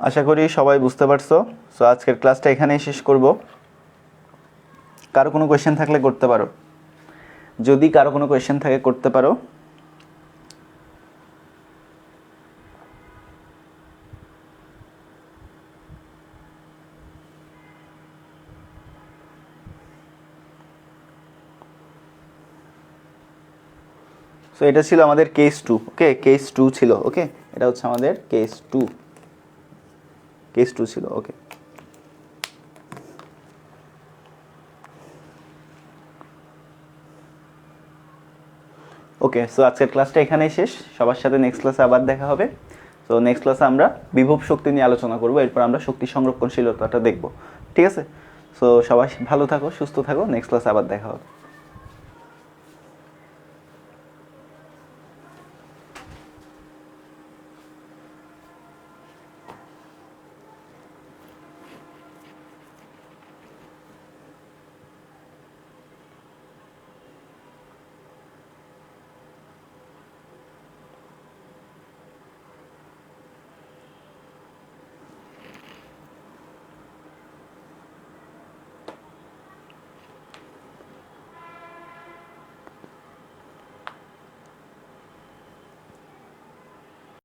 আশা করি সবাই বুঝতে পারছো। সো আজকের ক্লাসটা এখানেই শেষ করব। কারো কোনো কোয়েশ্চেন থাকলে করতে পারো, যদি কারো কোনো কোয়েশ্চেন থাকে করতে পারো। সো এটা ছিল আমাদের কেস 2। ওকে, কেস 2 ছিল। ওকে, এটা হচ্ছে আমাদের কেস 2, কেস 2 ছিল। ওকে, ওকে। সো আজকের ক্লাসটা এখানেই শেষ। সবার সাথে নেক্সট ক্লাসে আবার দেখা হবে। সো নেক্সট ক্লাসে আমরা বিভব শক্তি নিয়ে আলোচনা করব, এরপর আমরা শক্তি সংরক্ষণশীলতাটা দেখব। ঠিক আছে? সো সবাই ভালো থাকো, সুস্থ থাকো। নেক্সট ক্লাসে আবার দেখা হবে।